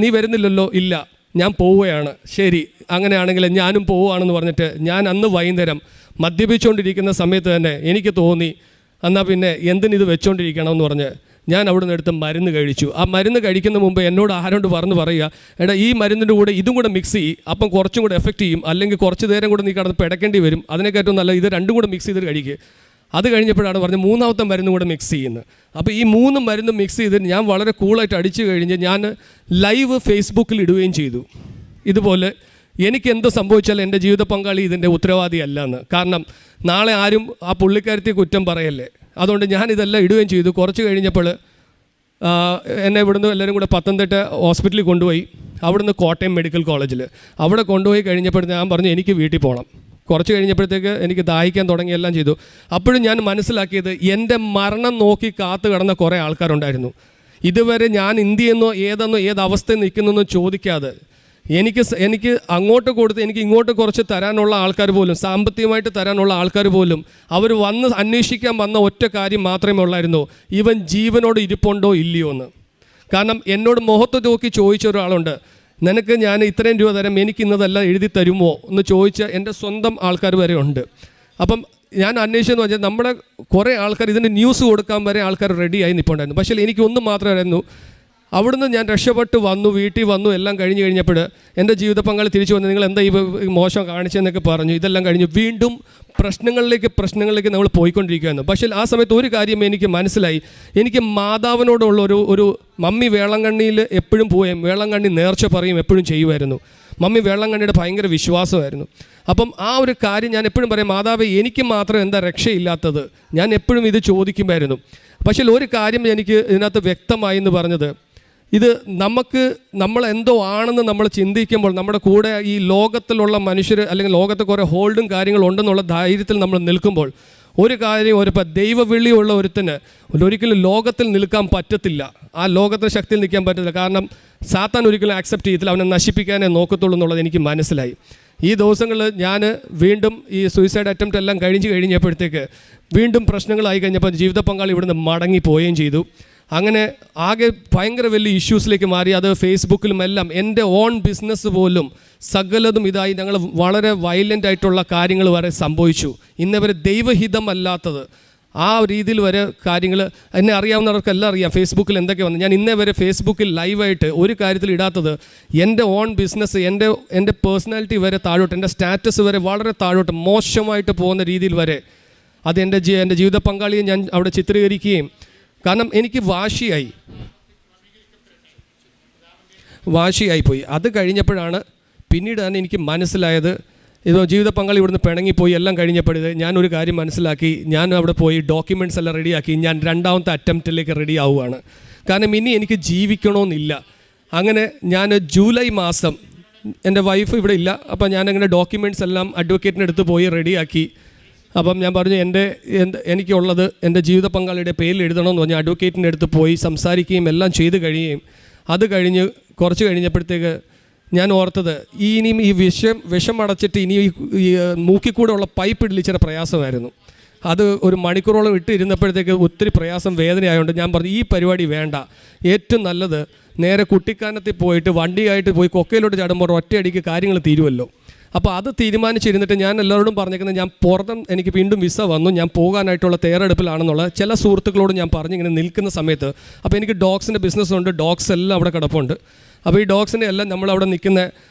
നീ വരുന്നില്ലല്ലോ, ഇല്ല ഞാൻ പോവുകയാണ്, ശരി അങ്ങനെയാണെങ്കിൽ ഞാനും പോവുകയാണെന്ന് പറഞ്ഞിട്ട് ഞാൻ അന്ന് വൈകുന്നേരം മദ്യപിച്ചുകൊണ്ടിരിക്കുന്ന സമയത്ത് തന്നെ എനിക്ക് തോന്നി എന്നാൽ പിന്നെ എന്തിനിത് വെച്ചുകൊണ്ടിരിക്കണമെന്ന് പറഞ്ഞ് ഞാൻ അവിടെ നിന്ന് എടുത്ത് മരുന്ന് കഴിച്ചു. ആ മരുന്ന് കഴിക്കുന്ന മുമ്പ് എന്നോട് ആരോട് പറയുക എടാ ഈ മരുന്നിൻ്റെ കൂടെ ഇതും കൂടെ മിക്സ് ചെയ്യും, അപ്പം കുറച്ചും കൂടെ എഫക്റ്റ് ചെയ്യും, അല്ലെങ്കിൽ കുറച്ച് നേരം കൂടെ നീ കിടന്ന് പിടക്കേണ്ടി വരും, അതിനേക്കാട്ടും നല്ല ഇത് രണ്ടും കൂടെ മിക്സ് ചെയ്ത് കഴിക്കുക. അത് കഴിഞ്ഞപ്പോഴാണ് പറഞ്ഞത് മൂന്നാമത്തെ മരുന്നും കൂടെ മിക്സ് ചെയ്യുന്നത്. അപ്പോൾ ഈ 3 മരുന്നും മിക്സ് ചെയ്ത് ഞാൻ വളരെ കൂളായിട്ട് അടിച്ചു കഴിഞ്ഞ് ഞാൻ ലൈവ് ഫേസ്ബുക്കിൽ ഇടുകയും ചെയ്തു. ഇതുപോലെ എനിക്ക് എന്ത് സംഭവിച്ചാലും എൻ്റെ ജീവിത പങ്കാളി ഇതിൻ്റെ ഉത്തരവാദിയല്ല എന്ന്. കാരണം നാളെ ആരും ആ പുള്ളിക്കാരത്തെ കുറ്റം പറയല്ലേ. അതുകൊണ്ട് ഞാനിതെല്ലാം ഇടുകയും ചെയ്തു. കുറച്ച് കഴിഞ്ഞപ്പോൾ എന്നെ ഇവിടുന്ന് എല്ലാവരും കൂടെ പത്തനംതിട്ട ഹോസ്പിറ്റലിൽ കൊണ്ടുപോയി. അവിടുന്ന് കോട്ടയം മെഡിക്കൽ കോളേജിൽ അവിടെ കൊണ്ടുപോയി കഴിഞ്ഞപ്പോൾ ഞാൻ പറഞ്ഞു എനിക്ക് വീട്ടിൽ പോകണം. കുറച്ച് കഴിഞ്ഞപ്പോഴത്തേക്ക് എനിക്ക് ദാഹിക്കാൻ തുടങ്ങി, എല്ലാം ചെയ്തു. അപ്പോഴും ഞാൻ മനസ്സിലാക്കിയത് എൻ്റെ മരണം നോക്കി കാത്തു കിടന്ന കുറേ ആൾക്കാരുണ്ടായിരുന്നു. ഇതുവരെ ഞാൻ ഇന്ത്യയെന്നോ ഏത് അവസ്ഥയിൽ നിൽക്കുന്നതെന്നോ ചോദിക്കാതെ എനിക്ക് അങ്ങോട്ട് കൊടുത്ത് എനിക്ക് ഇങ്ങോട്ട് കുറച്ച് തരാനുള്ള ആൾക്കാർ പോലും, സാമ്പത്തികമായിട്ട് തരാനുള്ള ആൾക്കാർ പോലും അവർ വന്ന് അന്വേഷിക്കാൻ വന്ന ഒറ്റ കാര്യം മാത്രമേ ഉള്ളായിരുന്നു, ഇവൻ ജീവനോട് ഇരിപ്പുണ്ടോ ഇല്ലയോ എന്ന്. കാരണം എന്നോട് മുഖത്ത് നോക്കി ചോദിച്ച ഒരാളുണ്ട് നിനക്ക് ഞാൻ ഇത്രയും രൂപ തരാം, എനിക്ക് ഇന്നതെല്ലാം എഴുതി തരുമോ എന്ന് ചോദിച്ച എൻ്റെ സ്വന്തം ആൾക്കാർ വരെ ഉണ്ട്. അപ്പം ഞാൻ അന്വേഷിച്ചെന്ന് പറഞ്ഞാൽ നമ്മുടെ കുറേ ആൾക്കാർ ഇതിൻ്റെ ന്യൂസ് കൊടുക്കാൻ വരെ ആൾക്കാർ റെഡിയായി നിൽപ്പുണ്ടായിരുന്നു. പക്ഷേ എനിക്കൊന്നും മാത്രമായിരുന്നു. അവിടുന്ന് ഞാൻ രക്ഷപ്പെട്ട് വന്നു, വീട്ടിൽ വന്നു, എല്ലാം കഴിഞ്ഞ് കഴിഞ്ഞപ്പോൾ എൻ്റെ ജീവിത പങ്കാളി തിരിച്ചു വന്ന് നിങ്ങൾ എന്താ ഈ മോശം കാണിച്ചതെന്നൊക്കെ പറഞ്ഞു. ഇതെല്ലാം കഴിഞ്ഞ് വീണ്ടും പ്രശ്നങ്ങളിലേക്ക് നമ്മൾ പോയിക്കൊണ്ടിരിക്കുകയായിരുന്നു. പക്ഷേ ആ സമയത്ത് ഒരു കാര്യം എനിക്ക് മനസ്സിലായി, എനിക്ക് മാതാവിനോടുള്ള ഒരു മമ്മി വേളങ്കണ്ണിയിൽ എപ്പോഴും പോവുകയും വേളങ്കണ്ണി നേർച്ച പറയും എപ്പോഴും ചെയ്യുമായിരുന്നു. മമ്മി വേളങ്കണ്ണിയുടെ ഭയങ്കര വിശ്വാസമായിരുന്നു. അപ്പം ആ ഒരു കാര്യം ഞാൻ എപ്പോഴും പറയും, മാതാവേ എനിക്ക് മാത്രം എന്താ രക്ഷയില്ലാത്തത്, ഞാൻ എപ്പോഴും ഇത് ചോദിക്കുമായിരുന്നു. പക്ഷേ ഒരു കാര്യം എനിക്ക് ഇതിനകത്ത് വ്യക്തമായി എന്ന് പറഞ്ഞത്, ഇത് നമ്മൾ എന്തോ ആണെന്ന് നമ്മൾ ചിന്തിക്കുമ്പോൾ നമ്മുടെ കൂടെ ഈ ലോകത്തിലുള്ള മനുഷ്യർ അല്ലെങ്കിൽ ലോകത്ത് കുറേ ഹോൾഡും കാര്യങ്ങളുണ്ടെന്നുള്ള ധൈര്യത്തിൽ നമ്മൾ നിൽക്കുമ്പോൾ ഒരു കാര്യം ദൈവവിളിയുള്ള ഒരുത്തിന് ഒരിക്കലും ലോകത്തിൽ നിൽക്കാൻ പറ്റത്തില്ല, ആ ലോകത്തിൻ്റെ ശക്തിയിൽ നിൽക്കാൻ പറ്റത്തില്ല. കാരണം സാത്താൻ ഒരിക്കലും ആക്സെപ്റ്റ് ചെയ്യത്തില്ല, അവനെ നശിപ്പിക്കാനേ നോക്കത്തുള്ളൂ എന്നുള്ളത് എനിക്ക് മനസ്സിലായി. ഈ ദിവസങ്ങളിൽ ഞാൻ വീണ്ടും ഈ സൂയിസൈഡ് അറ്റംപ്റ്റ് എല്ലാം കഴിഞ്ഞപ്പോഴത്തേക്ക് വീണ്ടും പ്രശ്നങ്ങളായി കഴിഞ്ഞപ്പോൾ ജീവിത പങ്കാളി ഇവിടുന്ന് മടങ്ങിപ്പോവുകയും ചെയ്തു. അങ്ങനെ ആകെ ഭയങ്കര വലിയ ഇഷ്യൂസിലേക്ക് മാറി. അത് ഫേസ്ബുക്കിലും എല്ലാം എൻ്റെ ഓൺ ബിസിനസ് പോലും സകലതും ഇതായി ഞങ്ങൾ വളരെ വയലൻ്റ് ആയിട്ടുള്ള കാര്യങ്ങൾ വരെ സംഭവിച്ചു. ഇന്നവരെ ദൈവഹിതമല്ലാത്തത് ആ രീതിയിൽ വരെ കാര്യങ്ങൾ എന്നെ അറിയാവുന്നവർക്കെല്ലാം അറിയാം ഫേസ്ബുക്കിൽ എന്തൊക്കെ വന്നു. ഞാൻ ഇന്നേ വരെ ഫേസ്ബുക്കിൽ ലൈവായിട്ട് ഒരു കാര്യത്തിൽ ഇടാത്തത് എൻ്റെ ഓൺ ബിസിനസ് എൻ്റെ പേഴ്സണാലിറ്റി വരെ താഴോട്ട്, എൻ്റെ സ്റ്റാറ്റസ് വരെ വളരെ താഴോട്ട് മോശമായിട്ട് പോകുന്ന രീതിയിൽ വരെ അത് എൻ്റെ ജീവിത പങ്കാളിയെ ഞാൻ അവിടെ ചിത്രീകരിക്കുകയും, കാരണം എനിക്ക് വാശിയായിപ്പോയി. അത് കഴിഞ്ഞപ്പോഴാണ് പിന്നീടാണ് എനിക്ക് മനസ്സിലായത്, ഇപ്പോൾ ജീവിത പങ്കാളി ഇവിടുന്ന് പിണങ്ങിപ്പോയി എല്ലാം കഴിഞ്ഞപ്പോഴത് ഞാനൊരു കാര്യം മനസ്സിലാക്കി. ഞാൻ അവിടെ പോയി ഡോക്യുമെൻറ്റ്സ് എല്ലാം റെഡിയാക്കി ഞാൻ രണ്ടാമത്തെ അറ്റംപ്റ്റിലേക്ക് റെഡി ആവുകയാണ്. കാരണം ഇനി എനിക്ക് ജീവിക്കണമെന്നില്ല. അങ്ങനെ ഞാൻ ജൂലൈ മാസം, എൻ്റെ വൈഫ് ഇവിടെ ഇല്ല, അപ്പോൾ ഞാനങ്ങനെ ഡോക്യുമെൻറ്റ്സ് എല്ലാം അഡ്വക്കേറ്റിൻ്റെ അടുത്ത് പോയി റെഡിയാക്കി. അപ്പം ഞാൻ പറഞ്ഞു എനിക്കുള്ളത് എൻ്റെ ജീവിത പങ്കാളിയുടെ പേരിൽ എഴുതണമെന്ന് പറഞ്ഞ് അഡ്വക്കേറ്റിൻ്റെ അടുത്ത് പോയി സംസാരിക്കുകയും എല്ലാം ചെയ്ത് കഴിയുകയും അത് കഴിഞ്ഞ് കുറച്ച് കഴിഞ്ഞപ്പോഴത്തേക്ക് ഞാൻ ഓർത്തത് ഇനിയും ഈ വിഷം അടച്ചിട്ട് ഇനി ഈ മൂക്കിക്കൂടെ ഉള്ള പൈപ്പ് ഇടലിച്ചിരി പ്രയാസമായിരുന്നു. അത് ഒരു മണിക്കൂറോളം ഇരുന്നപ്പോഴത്തേക്ക് ഒത്തിരി പ്രയാസം വേദനയായതുകൊണ്ട് ഞാൻ പറഞ്ഞു ഈ പരിപാടി വേണ്ട, ഏറ്റവും നല്ലത് നേരെ കുട്ടിക്കാനത്തിൽ പോയിട്ട് വണ്ടിയായിട്ട് പോയി കൊക്കയിലോട്ട് ചാടുമ്പോൾ ഒറ്റയടിക്ക് കാര്യങ്ങൾ തീരുമല്ലോ. അപ്പോൾ അത് തീരുമാനിച്ചിരുന്നിട്ട് ഞാൻ എല്ലാവരോടും പറഞ്ഞേക്കുന്നത് ഞാൻ പുറത്തും എനിക്ക് വീണ്ടും വിസ വന്നു, ഞാൻ പോകാനായിട്ടുള്ള തയ്യാറെടുപ്പിലാണെന്നുള്ള ചില സുഹൃത്തുക്കളോട് ഞാൻ പറഞ്ഞിങ്ങനെ നിൽക്കുന്ന സമയത്ത് അപ്പോൾ എനിക്ക് ഡോഗ്സിൻ്റെ ബിസിനസ്സുണ്ട്, ഡോഗ്സ് എല്ലാം അവിടെ കിടപ്പുണ്ട്. അപ്പോൾ ഈ ഡോഗ്സിനെ എല്ലാം നമ്മളവിടെ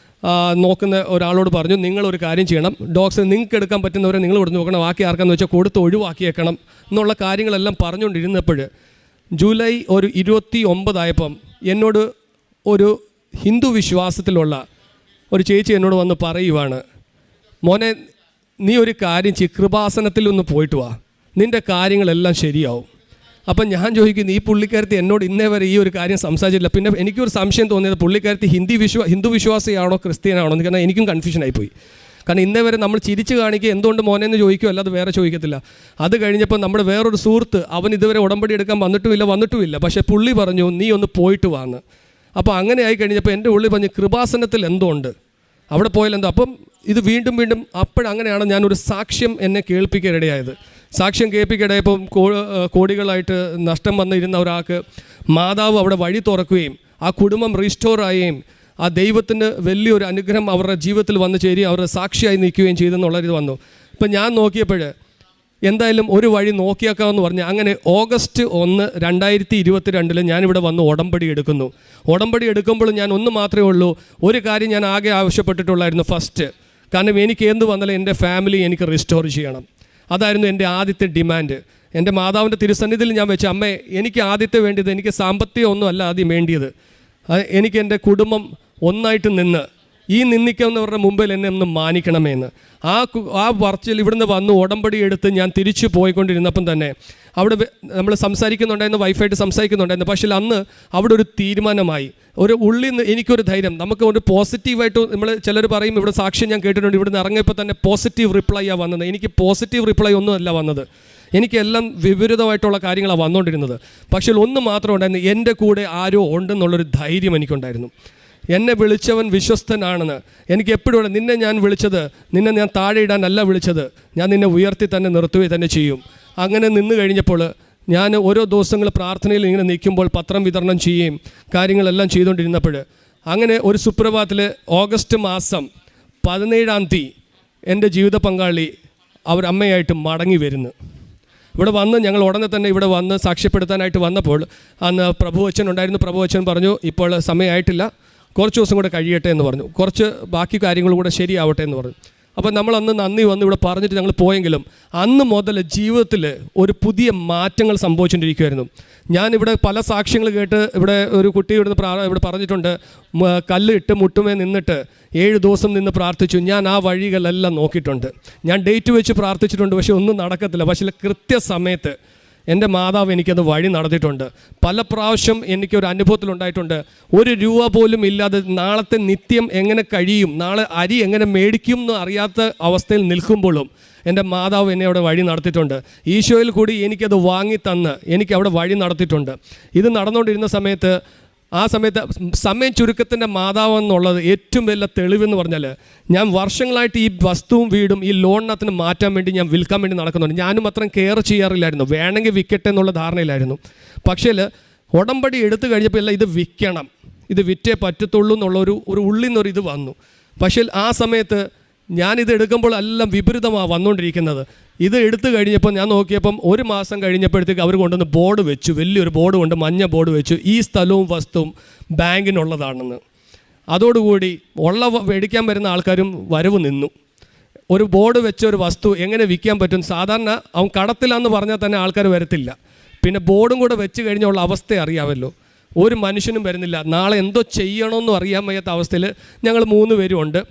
നോക്കുന്ന ഒരാളോട് പറഞ്ഞു, നിങ്ങളൊരു കാര്യം ചെയ്യണം, ഡോഗ്സ് നിങ്ങൾക്ക് എടുക്കാൻ പറ്റുന്നവരെ നിങ്ങൾ ഇവിടെ നോക്കണം, ബാക്കി ആർക്കാന്ന് വെച്ചാൽ കൊടുത്ത് ഒഴിവാക്കിയേക്കണം എന്നുള്ള കാര്യങ്ങളെല്ലാം പറഞ്ഞുകൊണ്ടിരുന്നപ്പോൾ ജൂലൈ 29 എന്നോട് ഒരു ഹിന്ദു വിശ്വാസത്തിലുള്ള ഒരു ചേച്ചി എന്നോട് വന്ന് പറയുവാണ്, മോനെ നീ ഒരു കാര്യം ചെയ്യ്, കൃപാസനത്തിൽ ഒന്ന് പോയിട്ട് വാ, നിൻ്റെ കാര്യങ്ങളെല്ലാം ശരിയാവും. അപ്പം ഞാൻ ചോദിക്കുന്നു, ഈ പുള്ളിക്കാരത്തി എന്നോട് ഇന്നേ വരെ ഈ ഒരു കാര്യം സംസാരിച്ചില്ല. പിന്നെ എനിക്കൊരു സംശയം തോന്നിയത് പുള്ളിക്കാരത്തി ഹിന്ദു വിശ്വാസിയാണോ ക്രിസ്ത്യനാണോ എന്ന്, കാരണം എനിക്കും കൺഫ്യൂഷനായിപ്പോയി. കാരണം ഇന്നേ വരെ നമ്മൾ ചിരിച്ച് കാണിക്കുക എന്തുകൊണ്ട് മോനെന്ന് ചോദിക്കും, അല്ലാതെ വേറെ ചോദിക്കത്തില്ല. അത് കഴിഞ്ഞപ്പോൾ നമ്മുടെ വേറൊരു സുഹൃത്ത്, അവൻ ഇതുവരെ ഉടമ്പടി എടുക്കാൻ വന്നിട്ടുമില്ല, പക്ഷേ പുള്ളി പറഞ്ഞു നീ ഒന്ന് പോയിട്ട് വാന്ന്. അപ്പോൾ അങ്ങനെ ആയി കഴിഞ്ഞപ്പോൾ എൻ്റെ ഉള്ളിൽ പറഞ്ഞു കൃപാസനത്തിൽ എന്തോ ഉണ്ട്, അവിടെ പോയാൽ എന്തോ. അപ്പം ഇത് വീണ്ടും അപ്പോഴങ്ങനെയാണ് ഞാനൊരു സാക്ഷ്യം എന്നെ കേൾപ്പിക്കാനിടയായത്. സാക്ഷ്യം കേൾപ്പിക്കിടയപ്പം കോടികളായിട്ട് നഷ്ടം വന്നിരുന്ന ഒരാൾക്ക് മാതാവ് അവിടെ വഴി തുറക്കുകയും ആ കുടുംബം റീസ്റ്റോറാവുകയും ആ ദൈവത്തിൻ്റെ വലിയൊരു അനുഗ്രഹം അവരുടെ ജീവിതത്തിൽ വന്നു ചേരുകയും അവരുടെ സാക്ഷിയായി നിൽക്കുകയും ചെയ്തെന്നുള്ളൊരിത് വന്നു. ഇപ്പം ഞാൻ നോക്കിയപ്പോൾ എന്തായാലും ഒരു വഴി നോക്കിയേക്കാമെന്ന് പറഞ്ഞ് അങ്ങനെ August 1, 2022 ഞാനിവിടെ വന്ന് ഉടമ്പടി എടുക്കുന്നു. ഉടമ്പടി എടുക്കുമ്പോൾ ഞാൻ ഒന്ന് മാത്രമേ ഉള്ളൂ, ഒരു കാര്യം ഞാൻ ആകെ ആവശ്യപ്പെട്ടിട്ടുള്ളായിരുന്നു ഫസ്റ്റ്. കാരണം എനിക്ക് എന്ത് വന്നാലും എൻ്റെ ഫാമിലി എനിക്ക് റിസ്റ്റോർ ചെയ്യണം. അതായിരുന്നു എൻ്റെ ആദ്യത്തെ ഡിമാൻഡ്. എൻ്റെ മാതാവിൻ്റെ തിരുസന്നിധിയിൽ ഞാൻ വെച്ച, അമ്മേ എനിക്ക് ആദ്യത്തെ വേണ്ടിയത്, എനിക്ക് സാമ്പത്തികം ഒന്നും അല്ല ആദ്യം വേണ്ടിയത്, എനിക്ക് എൻ്റെ കുടുംബം ഒന്നായിട്ട് നിന്ന് ഈ നിന്ദിക്കുന്നവരുടെ മുമ്പിൽ എന്നെ ഒന്ന് മാനിക്കണമെന്ന്. ആ പറച്ചിൽ ഇവിടുന്ന് വന്ന് ഉടമ്പടി എടുത്ത് ഞാൻ തിരിച്ചു പോയിക്കൊണ്ടിരുന്നപ്പം തന്നെ അവിടെ നമ്മൾ സംസാരിക്കുന്നുണ്ടായിരുന്നു, വൈഫായിട്ട് സംസാരിക്കുന്നുണ്ടായിരുന്നു. പക്ഷേ അന്ന് അവിടെ ഒരു തീരുമാനമായി, ഒരു ഉള്ളിൽ നിന്ന് എനിക്കൊരു ധൈര്യം, നമുക്ക് ഒരു പോസിറ്റീവായിട്ട് നമ്മൾ ചിലർ പറയും, ഇവിടെ സാക്ഷ്യം ഞാൻ കേട്ടിട്ടുണ്ട്, ഇവിടുന്ന് ഇറങ്ങിയപ്പോൾ തന്നെ പോസിറ്റീവ് റിപ്ലൈയാണ് വന്നത്. എനിക്ക് പോസിറ്റീവ് റിപ്ലൈ ഒന്നും അല്ല വന്നത്, എനിക്കെല്ലാം വിപരീതമായിട്ടുള്ള കാര്യങ്ങളാണ് വന്നുകൊണ്ടിരുന്നത്. പക്ഷേ ഒന്ന് മാത്രം ഉണ്ടായിരുന്നു, എൻ്റെ കൂടെ ആരോ ഉണ്ടെന്നുള്ളൊരു ധൈര്യം എനിക്കുണ്ടായിരുന്നു. എന്നെ വിളിച്ചവൻ വിശ്വസ്തനാണെന്ന് എനിക്ക് എപ്പോഴും, നിന്നെ ഞാൻ വിളിച്ചത് നിന്നെ ഞാൻ താഴെ ഇടാനല്ല വിളിച്ചത്, ഞാൻ നിന്നെ ഉയർത്തി തന്നെ നിർത്തുകയും തന്നെ ചെയ്യും. അങ്ങനെ നിന്ന് കഴിഞ്ഞപ്പോൾ ഞാൻ ഓരോ ദിവസങ്ങൾ പ്രാർത്ഥനയിൽ ഇങ്ങനെ നിൽക്കുമ്പോൾ പത്രം വിതരണം ചെയ്യുകയും കാര്യങ്ങളെല്ലാം ചെയ്തുകൊണ്ടിരുന്നപ്പോൾ അങ്ങനെ ഒരു സുപ്രഭാതത്തിൽ August 17 എൻ്റെ ജീവിത പങ്കാളി അവരമ്മയായിട്ട് മടങ്ങി വരുന്നു. ഇവിടെ വന്ന് ഞങ്ങൾ ഉടനെ തന്നെ ഇവിടെ വന്ന് സാക്ഷ്യപ്പെടുത്താനായിട്ട് വന്നപ്പോൾ അന്ന് പ്രഭുവച്ചൻ ഉണ്ടായിരുന്നു. പ്രഭുവച്ചൻ പറഞ്ഞു ഇപ്പോൾ സമയമായിട്ടില്ല, കുറച്ച് ദിവസം കൂടെ കഴിയട്ടെ എന്ന് പറഞ്ഞു, കുറച്ച് ബാക്കി കാര്യങ്ങൾ കൂടെ ശരിയാവട്ടെ എന്ന് പറഞ്ഞു. അപ്പോൾ നമ്മളന്ന് നന്ദി വന്ന് ഇവിടെ പറഞ്ഞിട്ട് ഞങ്ങൾ പോയെങ്കിലും അന്ന് മുതൽ ജീവിതത്തിൽ ഒരു പുതിയ മാറ്റങ്ങൾ സംഭവിച്ചുകൊണ്ടിരിക്കുമായിരുന്നു. ഞാനിവിടെ പല സാക്ഷ്യങ്ങൾ കേട്ട്, ഇവിടെ ഒരു കുട്ടി ഇവിടെ പറഞ്ഞിട്ടുണ്ട്, കല്ല് ഇട്ട് മുട്ടുമേ നിന്നിട്ട് 7 ദിവസം നിന്ന് പ്രാർത്ഥിച്ചു. ഞാൻ ആ വഴികളെല്ലാം നോക്കിയിട്ടുണ്ട്, ഞാൻ ഡേറ്റ് വെച്ച് പ്രാർത്ഥിച്ചിട്ടുണ്ട്, പക്ഷെ ഒന്നും നടക്കത്തില്ല. പക്ഷേ കൃത്യസമയത്ത് എൻ്റെ മാതാവ് എനിക്കത് വഴി നടത്തിയിട്ടുണ്ട്. പല പ്രാവശ്യം എനിക്കൊരു അനുഭവത്തിലുണ്ടായിട്ടുണ്ട്, 1 രൂപ പോലും ഇല്ലാതെ നാളത്തെ നിത്യം എങ്ങനെ കഴിയും, നാളെ അരി എങ്ങനെ മേടിക്കും എന്ന് അറിയാത്ത അവസ്ഥയിൽ നിൽക്കുമ്പോഴും എൻ്റെ മാതാവ് എന്നെ അവിടെ വഴി നടത്തിയിട്ടുണ്ട്. ഈശോയിൽ കൂടി എനിക്കത് വാങ്ങി തന്ന് എനിക്ക് അവിടെ വഴി നടത്തിയിട്ടുണ്ട്. ഇത് നടന്നുകൊണ്ടിരുന്ന സമയത്ത്, ആ സമയത്ത് സമയം ചുരുക്കത്തിൻ്റെ മാതാവെന്നുള്ളത് ഏറ്റവും വലിയ തെളിവെന്ന് പറഞ്ഞാൽ, ഞാൻ വർഷങ്ങളായിട്ട് ഈ വസ്തുവും വീടും ഈ ലോണിനകത്തിന് മാറ്റാൻ വേണ്ടി ഞാൻ വിൽക്കാൻ വേണ്ടി നടക്കുന്നുണ്ട്. ഞാനും അത്രയും കെയർ ചെയ്യാറില്ലായിരുന്നു, വേണമെങ്കിൽ വിൽക്കട്ടെ എന്നുള്ള ധാരണയിലായിരുന്നു. പക്ഷേ ഉടമ്പടി എടുത്തു കഴിഞ്ഞപ്പോൾ എല്ലാം ഇത് വിൽക്കണം, ഇത് വിറ്റേ പറ്റത്തുള്ളൂ എന്നുള്ളൊരു ഉള്ളിൽ നിന്നൊരു ഇത് വന്നു. പക്ഷേ ആ സമയത്ത് ഞാനിത് എടുക്കുമ്പോൾ എല്ലാം വിപരീതമാണ് വന്നുകൊണ്ടിരിക്കുന്നത്. ഇത് എടുത്തു കഴിഞ്ഞപ്പോൾ ഞാൻ നോക്കിയപ്പം 1 മാസം കഴിഞ്ഞപ്പോഴത്തേക്ക് അവർ കൊണ്ടുവന്ന് ബോർഡ് വെച്ചു, വലിയൊരു ബോർഡ് കൊണ്ട് മഞ്ഞ ബോർഡ് വെച്ചു, ഈ സ്ഥലവും വസ്തുവും ബാങ്കിനുള്ളതാണെന്ന്. അതോടുകൂടി മേടിക്കാൻ വരുന്ന ആൾക്കാരും വരവ് നിന്നു. ഒരു ബോർഡ് വെച്ച ഒരു വസ്തു എങ്ങനെ വിൽക്കാൻ പറ്റും? സാധാരണ അവൻ കടത്തിലാന്ന് പറഞ്ഞാൽ തന്നെ ആൾക്കാർ വരത്തില്ല. പിന്നെ ബോർഡും കൂടെ വെച്ച് കഴിഞ്ഞുള്ള അവസ്ഥ അറിയാമല്ലോ, ഒരു മനുഷ്യനും വരുന്നില്ല. നാളെ എന്തോ ചെയ്യണമെന്നും അറിയാൻ വയ്യാത്ത അവസ്ഥയിൽ ഞങ്ങൾ 3 പേരും ഉണ്ട്.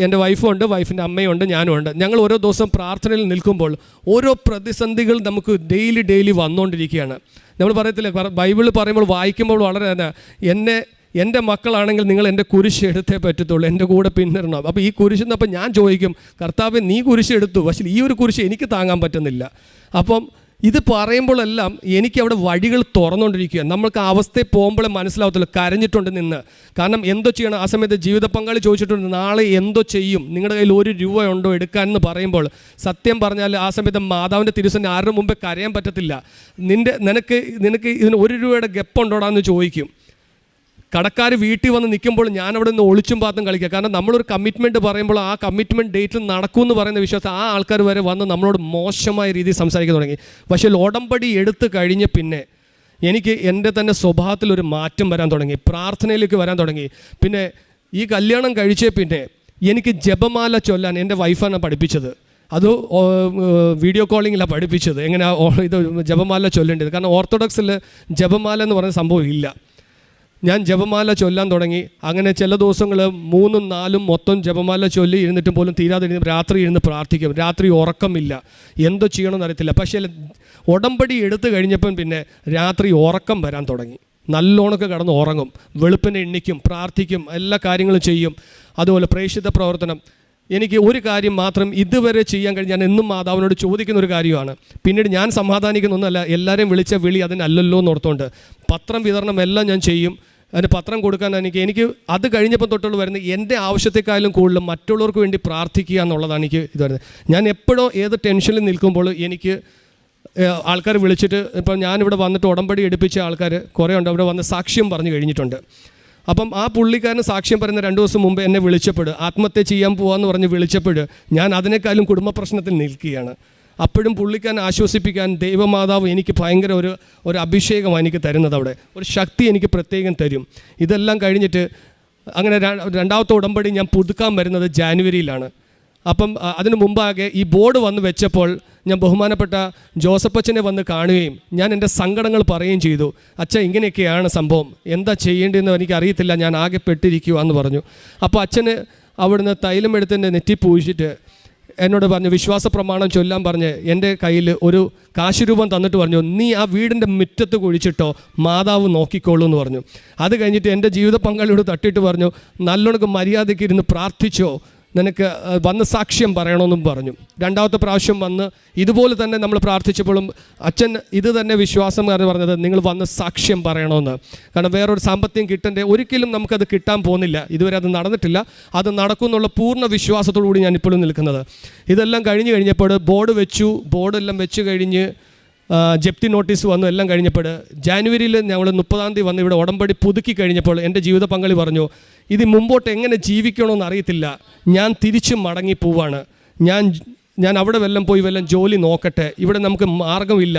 എൻ്റെ വൈഫുണ്ട്, വൈഫിൻ്റെ അമ്മയുണ്ട്, ഞാനുമുണ്ട്. ഞങ്ങൾ ഓരോ ദിവസം പ്രാർത്ഥനയിൽ നിൽക്കുമ്പോൾ ഓരോ പ്രതിസന്ധികൾ നമുക്ക് ഡെയിലി വന്നുകൊണ്ടിരിക്കുകയാണ്. നമ്മൾ പറയത്തില്ല, ബൈബിളിൽ പറയുമ്പോൾ വായിക്കുമ്പോൾ വളരെ തന്നെ, എൻ്റെ മക്കളാണെങ്കിൽ നിങ്ങൾ എൻ്റെ കുരിശ് എടുത്തേ പറ്റത്തുള്ളൂ, എൻ്റെ കൂടെ പിന്നിടണം. അപ്പോൾ ഈ കുരിശെന്നപ്പോൾ ഞാൻ ചോദിക്കും, കർത്താവേ നീ കുരിശ് എടുത്തു, പക്ഷേ ഈ ഒരു കുരിശ് എനിക്ക് താങ്ങാൻ പറ്റുന്നില്ല. അപ്പം ഇത് പറയുമ്പോഴെല്ലാം എനിക്ക് അവിടെ വഴികൾ തുറന്നുകൊണ്ടിരിക്കുക. നമ്മൾക്ക് ആ അവസ്ഥയിൽ പോകുമ്പോഴേ മനസ്സിലാവത്തില്ല, കരഞ്ഞിട്ടുണ്ട് നിന്ന്. കാരണം എന്തോ ചെയ്യണം, ആ സമയത്ത് ജീവിത പങ്കാളി ചോദിച്ചിട്ടുണ്ട്, നാളെ എന്തോ ചെയ്യും, നിങ്ങളുടെ കയ്യിൽ 1 രൂപ ഉണ്ടോ എടുക്കാനെന്ന് പറയുമ്പോൾ സത്യം പറഞ്ഞാൽ ആ സമയത്ത് മാതാവിൻ്റെ തിരുസന്നിധി ആരുടെ മുമ്പേ കരയാൻ പറ്റത്തില്ല. നിനക്ക് ഇതിന് 1 രൂപയുടെ ഗപ്പുണ്ടോടാന്ന് ചോദിക്കും. കടക്കാർ വീട്ടിൽ വന്ന് നിൽക്കുമ്പോൾ ഞാൻ അവിടെ നിന്ന് ഒളിച്ചും പാത്തും കളിക്കുക. കാരണം നമ്മളൊരു കമ്മിറ്റ്മെൻറ്റ് പറയുമ്പോൾ ആ കമ്മിറ്റ്മെൻറ്റ് ഡേറ്റിൽ നടക്കുമെന്ന് പറയുന്ന വിശ്വാസം ആ ആൾക്കാർ വരെ വന്ന് നമ്മളോട് മോശമായ രീതിയിൽ സംസാരിക്കാൻ തുടങ്ങി. പക്ഷേ ഉടമ്പടി എടുത്ത് കഴിഞ്ഞ് പിന്നെ എനിക്ക് എൻ്റെ തന്നെ സ്വഭാവത്തിലൊരു മാറ്റം വരാൻ തുടങ്ങി, പ്രാർത്ഥനയിലേക്ക് വരാൻ തുടങ്ങി. പിന്നെ ഈ കല്യാണം കഴിച്ചേ പിന്നെ എനിക്ക് ജപമാല ചൊല്ലാൻ എൻ്റെ വൈഫാണ് പഠിപ്പിച്ചത്. അത് വീഡിയോ കോളിങ്ങിലാണ് പഠിപ്പിച്ചത്, എങ്ങനെ ഇത് ജപമാല ചൊല്ലേണ്ടത്. കാരണം ഓർത്തഡോക്സിൽ ജപമാല എന്ന് പറയുന്ന സംഭവം ഇല്ല. ഞാൻ ജപമാല ചൊല്ലാൻ തുടങ്ങി. അങ്ങനെ ചില ദിവസങ്ങൾ 3, 4 മൊത്തം ജപമാല ചൊല്ലി ഇരുന്നിട്ടും പോലും തീരാതെ രാത്രി ഇരുന്ന് പ്രാർത്ഥിക്കും. രാത്രി ഉറക്കമില്ല, എന്തോ ചെയ്യണമെന്ന് അറിയത്തില്ല. പക്ഷേ ഉടമ്പടി എടുത്തു കഴിഞ്ഞപ്പം പിന്നെ രാത്രി ഉറക്കം വരാൻ തുടങ്ങി. നല്ലോണമൊക്കെ കിടന്ന് ഉറങ്ങും, വെളുപ്പിനെ എണ്ണിക്കും, പ്രാർത്ഥിക്കും, എല്ലാ കാര്യങ്ങളും ചെയ്യും. അതുപോലെ പ്രേക്ഷിത പ്രവർത്തനം. എനിക്ക് ഒരു കാര്യം മാത്രം ഇതുവരെ ചെയ്യാൻ കഴിഞ്ഞ് ഞാൻ എന്നും മാതാവിനോട് ചോദിക്കുന്ന ഒരു കാര്യമാണ്. പിന്നീട് ഞാൻ സമാധാനിക്കുന്നൊന്നുമല്ല, എല്ലാവരെയും വിളിച്ച വിളി അതിനല്ലല്ലോ എന്നോർത്തുകൊണ്ട് പത്രം വിതരണം എല്ലാം ഞാൻ ചെയ്യും. അതിന് പത്രം കൊടുക്കാൻ എനിക്ക് അത് കഴിഞ്ഞപ്പോൾ തൊട്ടുള്ള വരുന്നത് എൻ്റെ ആവശ്യത്തെക്കാളും കൂടുതൽ മറ്റുള്ളവർക്ക് വേണ്ടി പ്രാർത്ഥിക്കുക എന്നുള്ളതാണ് എനിക്ക് ഇത് വരുന്നത്. ഞാൻ എപ്പോഴോ ഏത് ടെൻഷനിൽ നിൽക്കുമ്പോൾ എനിക്ക് ആൾക്കാർ വിളിച്ചിട്ട്, ഇപ്പം ഞാനിവിടെ വന്നിട്ട് ഉടമ്പടി എടുപ്പിച്ച ആൾക്കാർ കുറേ ഉണ്ട്, അവിടെ വന്ന് സാക്ഷ്യം പറഞ്ഞു കഴിഞ്ഞിട്ടുണ്ട്. അപ്പം ആ പുള്ളിക്കാരന് സാക്ഷ്യം പറയുന്ന 2 ദിവസം മുമ്പ് എന്നെ വിളിച്ചപ്പോൾ ആത്മഹത്യ ചെയ്യാൻ പോകാമെന്ന് പറഞ്ഞ് വിളിച്ചപ്പോൾ ഞാൻ അതിനേക്കാളും കുടുംബ പ്രശ്നത്തിൽ നിൽക്കുകയാണ്. അപ്പോഴും പുള്ളിക്കാരൻ ആശ്വസിപ്പിക്കാൻ ദൈവമാതാവ് എനിക്ക് ഭയങ്കര ഒരു അഭിഷേകമാണ് എനിക്ക് തരുന്നത്. അവിടെ ഒരു ശക്തി എനിക്ക് പ്രത്യേകം തരും. ഇതെല്ലാം കഴിഞ്ഞിട്ട് അങ്ങനെ രണ്ടാമത്തെ ഉടമ്പടി ഞാൻ പുതുക്കാൻ വരുന്നത് ജാനുവരിയിലാണ്. അപ്പം അതിന് മുമ്പാകെ ഈ ബോർഡ് വന്ന് വെച്ചപ്പോൾ ഞാൻ ബഹുമാനപ്പെട്ട ജോസഫച്ചനെ വന്ന് കാണുകയും ഞാൻ എൻ്റെ സങ്കടങ്ങൾ പറയുകയും ചെയ്തു. അച്ഛ, ഇങ്ങനെയൊക്കെയാണ് സംഭവം, എന്താ ചെയ്യേണ്ടതെന്ന് എനിക്കറിയത്തില്ല, ഞാൻ ആകെ പെട്ടിരിക്കുക എന്ന് പറഞ്ഞു. അപ്പോൾ അച്ഛന് അവിടുന്ന് തൈലം എടുത്ത് എൻ്റെ നെറ്റി പൂഴിച്ചിട്ട് എന്നോട് പറഞ്ഞു, വിശ്വാസ പ്രമാണം ചൊല്ലാൻ പറഞ്ഞ് എൻ്റെ കയ്യിൽ ഒരു കാശുരൂപം തന്നിട്ട് പറഞ്ഞു, നീ ആ വീടിൻ്റെ മുറ്റത്ത് കുഴിച്ചിട്ടോ, മാതാവ് നോക്കിക്കോളൂ എന്ന് പറഞ്ഞു. അത് കഴിഞ്ഞിട്ട് എൻ്റെ ജീവിത പങ്കാളിയോട് തട്ടിയിട്ട് പറഞ്ഞു, നല്ലോണം മര്യാദയ്ക്ക് ഇരുന്ന് പ്രാർത്ഥിച്ചോ, നിനക്ക് വന്ന് സാക്ഷ്യം പറയണമെന്നും പറഞ്ഞു. രണ്ടാമത്തെ പ്രാവശ്യം വന്ന് ഇതുപോലെ തന്നെ നമ്മൾ പ്രാർത്ഥിച്ചപ്പോഴും അച്ഛൻ ഇത് തന്നെ വിശ്വാസംകാരൻ പറഞ്ഞത്, നിങ്ങൾ വന്ന് സാക്ഷ്യം പറയണമെന്ന്. കാരണം വേറൊരു സാമ്പത്തികം കിട്ടേണ്ട, ഒരിക്കലും നമുക്കത് കിട്ടാൻ പോകുന്നില്ല, ഇതുവരെ അത് നടന്നിട്ടില്ല, അത് നടക്കും എന്നുള്ള പൂർണ്ണ വിശ്വാസത്തോടു കൂടി ഞാൻ ഇപ്പോഴും നിൽക്കുന്നത്. ഇതെല്ലാം കഴിഞ്ഞപ്പോൾ ബോർഡ് വെച്ചു, ബോർഡെല്ലാം വെച്ച് കഴിഞ്ഞ് ജപ്തി നോട്ടീസ് വന്നു. എല്ലാം കഴിഞ്ഞപ്പോൾ ജാനുവരിയിൽ ഞങ്ങൾ 30-ാം തീയതി വന്ന് ഇവിടെ ഉടമ്പടി പുതുക്കി കഴിഞ്ഞപ്പോൾ എൻ്റെ ജീവിത പങ്കാളി പറഞ്ഞു, ഇത് മുമ്പോട്ട് എങ്ങനെ ജീവിക്കണമെന്ന് അറിയത്തില്ല, ഞാൻ തിരിച്ച് മടങ്ങി പോവാണ്, ഞാൻ അവിടെ പോയി ജോലി നോക്കട്ടെ, ഇവിടെ നമുക്ക് മാർഗമില്ല,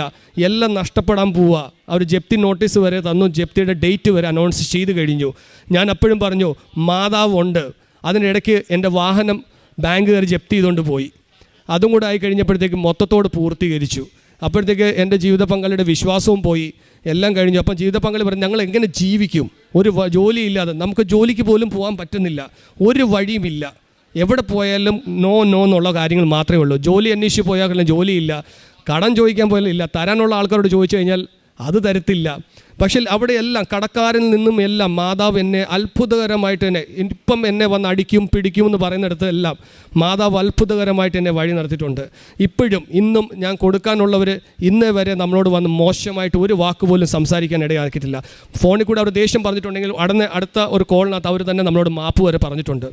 എല്ലാം നഷ്ടപ്പെടാൻ പോവുക. അവർ ജപ്തി നോട്ടീസ് വരെ തന്നു, ജപ്തിയുടെ ഡേറ്റ് വരെ അനൗൺസ് ചെയ്ത് കഴിഞ്ഞു. ഞാൻ അപ്പോഴും പറഞ്ഞു, മാതാവ് ഉണ്ട്. അതിനിടയ്ക്ക് എൻ്റെ വാഹനം ബാങ്കുകാർ ജപ്തി ചെയ്തുകൊണ്ട് പോയി. അതും കൂടെ ആയി കഴിഞ്ഞപ്പോഴത്തേക്ക് മൊത്തത്തോട് പൂർത്തീകരിച്ചു. അപ്പോഴത്തേക്ക് എൻ്റെ ജീവിത പങ്കാളിയുടെ വിശ്വാസവും പോയി, എല്ലാം കഴിഞ്ഞു. അപ്പം ജീവിത പങ്കാളി പറഞ്ഞു, ഞങ്ങൾ എങ്ങനെ ജീവിക്കും, ഒരു ജോലിയില്ലാതെ, നമുക്ക് ജോലിക്ക് പോലും പോകാൻ പറ്റുന്നില്ല, ഒരു വഴിയുമില്ല, എവിടെ പോയാലും നോ എന്നുള്ള കാര്യങ്ങൾ മാത്രമേ ഉള്ളൂ. ജോലി അന്വേഷിച്ച് പോയാൽ ജോലിയില്ല, കടം ചോദിക്കാൻ പോയാലും ഇല്ല, തരാനുള്ള ആൾക്കാരോട് ചോദിച്ചു കഴിഞ്ഞാൽ അത് തരത്തില്ല. പക്ഷേ അവിടെയെല്ലാം കടക്കാരിൽ നിന്നും എല്ലാം മാതാവ് എന്നെ അത്ഭുതകരമായിട്ട് തന്നെ, ഇപ്പം എന്നെ വന്ന് അടിക്കും പിടിക്കും എന്ന് പറയുന്നിടത്ത് എല്ലാം മാതാവ് അത്ഭുതകരമായിട്ട് എന്നെ വഴി നടത്തിയിട്ടുണ്ട്. ഇപ്പോഴും ഇന്നും ഞാൻ കൊടുക്കാനുള്ളവർ ഇന്നേ വരെ നമ്മളോട് വന്ന് മോശമായിട്ട് ഒരു വാക്ക് പോലും സംസാരിക്കാൻ ഇടയാക്കിയിട്ടില്ല. ഫോണിൽ കൂടെ അവർ ദേഷ്യം പറഞ്ഞിട്ടുണ്ടെങ്കിൽ അടുത്ത ഒരു കോളിനകത്ത് അവർ തന്നെ നമ്മളോട് മാപ്പ് വരെ പറഞ്ഞിട്ടുണ്ട്.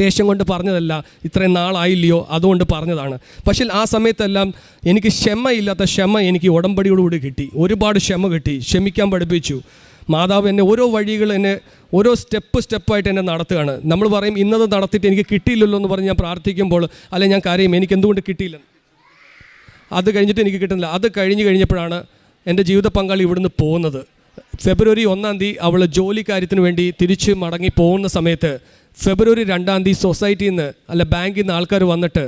ദേഷ്യം കൊണ്ട് പറഞ്ഞതല്ല, ഇത്രയും നാളായില്ലയോ അതുകൊണ്ട് പറഞ്ഞതാണ്. പക്ഷേ ആ സമയത്തെല്ലാം എനിക്ക് ക്ഷമയില്ലാത്ത ക്ഷമ എനിക്ക് ഉടമ്പടിയോടുകൂടി കിട്ടി, ഒരുപാട് ക്ഷമ കിട്ടി, ക്ഷമിക്കാൻ പഠിപ്പിച്ചു. മാതാവ് എന്നെ ഓരോ വഴികൾ എന്നെ ഓരോ സ്റ്റെപ്പായിട്ട് എന്നെ നടത്തുകയാണ്. നമ്മൾ പറയും, ഇന്നത് നടത്തിയിട്ട് എനിക്ക് കിട്ടിയില്ലല്ലോ എന്ന് പറഞ്ഞ് ഞാൻ പ്രാർത്ഥിക്കുമ്പോൾ അല്ലെ ഞാൻ കരയും, എനിക്ക് എന്തുകൊണ്ട് കിട്ടിയില്ല, അത് കഴിഞ്ഞിട്ട് എനിക്ക് കിട്ടുന്നില്ല. അത് കഴിഞ്ഞപ്പോഴാണ് എൻ്റെ ജീവിത പങ്കാളി ഇവിടുന്ന് പോകുന്നത്. ഫെബ്രുവരി 1-ാം തീയതി അവൾ ജോലി കാര്യത്തിന് വേണ്ടി തിരിച്ച് മടങ്ങി പോകുന്ന സമയത്ത് ഫെബ്രുവരി 2-ാം തീയതി സൊസൈറ്റിയിൽ നിന്ന് ബാങ്കിൽ നിന്ന് ആൾക്കാർ വന്നിട്ട്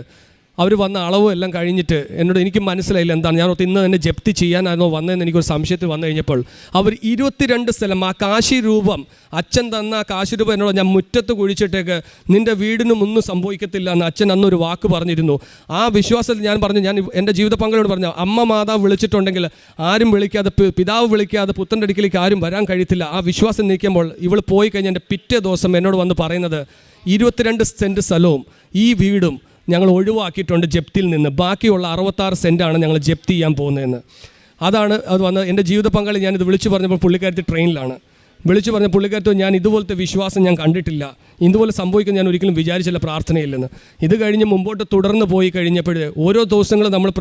അവർ വന്ന അളവും എല്ലാം കഴിഞ്ഞിട്ട് എന്നോട്, എനിക്ക് മനസ്സിലായില്ല എന്താണ്, ഞാൻ ഇന്ന് തന്നെ ജപ്തി ചെയ്യാനായിരുന്നോ വന്നതെന്ന് എനിക്കൊരു സംശയത്തിൽ വന്നു കഴിഞ്ഞപ്പോൾ അവർ 22 സ്ഥലം ആ കാശി രൂപം, അച്ഛൻ തന്ന ആ കാശി രൂപം എന്നോട്, ഞാൻ മുറ്റത്ത് കുഴിച്ചിട്ടേക്ക്, നിൻ്റെ വീടിനും ഒന്നും സംഭവിക്കത്തില്ല എന്ന് അച്ഛൻ അന്നൊരു വാക്ക് പറഞ്ഞിരുന്നു. ആ വിശ്വാസത്തിൽ ഞാൻ പറഞ്ഞു, ഞാൻ എൻ്റെ ജീവിത പങ്കാളിയോട് പറഞ്ഞു, അമ്മ മാതാവ് വിളിച്ചിട്ടുണ്ടെങ്കിൽ ആരും വിളിക്കാതെ, പിതാവ് വിളിക്കാതെ പുത്തൻ്റെ അടുക്കിലേക്ക് ആരും വരാൻ കഴിയത്തില്ല. ആ വിശ്വാസം നീക്കുമ്പോൾ ഇവൾ പോയി കഴിഞ്ഞ് എൻ്റെ പിറ്റേ ദിവസം എന്നോട് വന്ന് പറയുന്നത്, 22 സെൻറ്റ് സ്ഥലവും ഈ വീടും ഞങ്ങൾ ഒഴിവാക്കിയിട്ടുണ്ട് ജപ്തിയിൽ നിന്ന്, ബാക്കിയുള്ള 66 സെൻറ്റാണ് ഞങ്ങൾ ജപ്തി ചെയ്യാൻ പോകുന്നതെന്ന്. അതാണ് അത് വന്ന് എൻ്റെ ജീവിത പങ്കാളി ഞാനിത് വിളിച്ചു പറഞ്ഞപ്പോൾ പുള്ളിക്കാരത്തി ട്രെയിനിലാണ് വിളിച്ചു പറഞ്ഞ പുള്ളിക്കാരത്തോ, ഞാൻ ഇതുപോലത്തെ വിശ്വാസം ഞാൻ കണ്ടിട്ടില്ല, ഇതുപോലെ സംഭവിക്കും ഞാൻ ഒരിക്കലും വിചാരിച്ചില്ല പ്രാർത്ഥനയില്ലെന്ന്. ഇത് കഴിഞ്ഞ് മുമ്പോട്ട് തുടർന്ന് പോയി കഴിഞ്ഞപ്പോൾ ഓരോ ദിവസങ്ങളും നമ്മൾ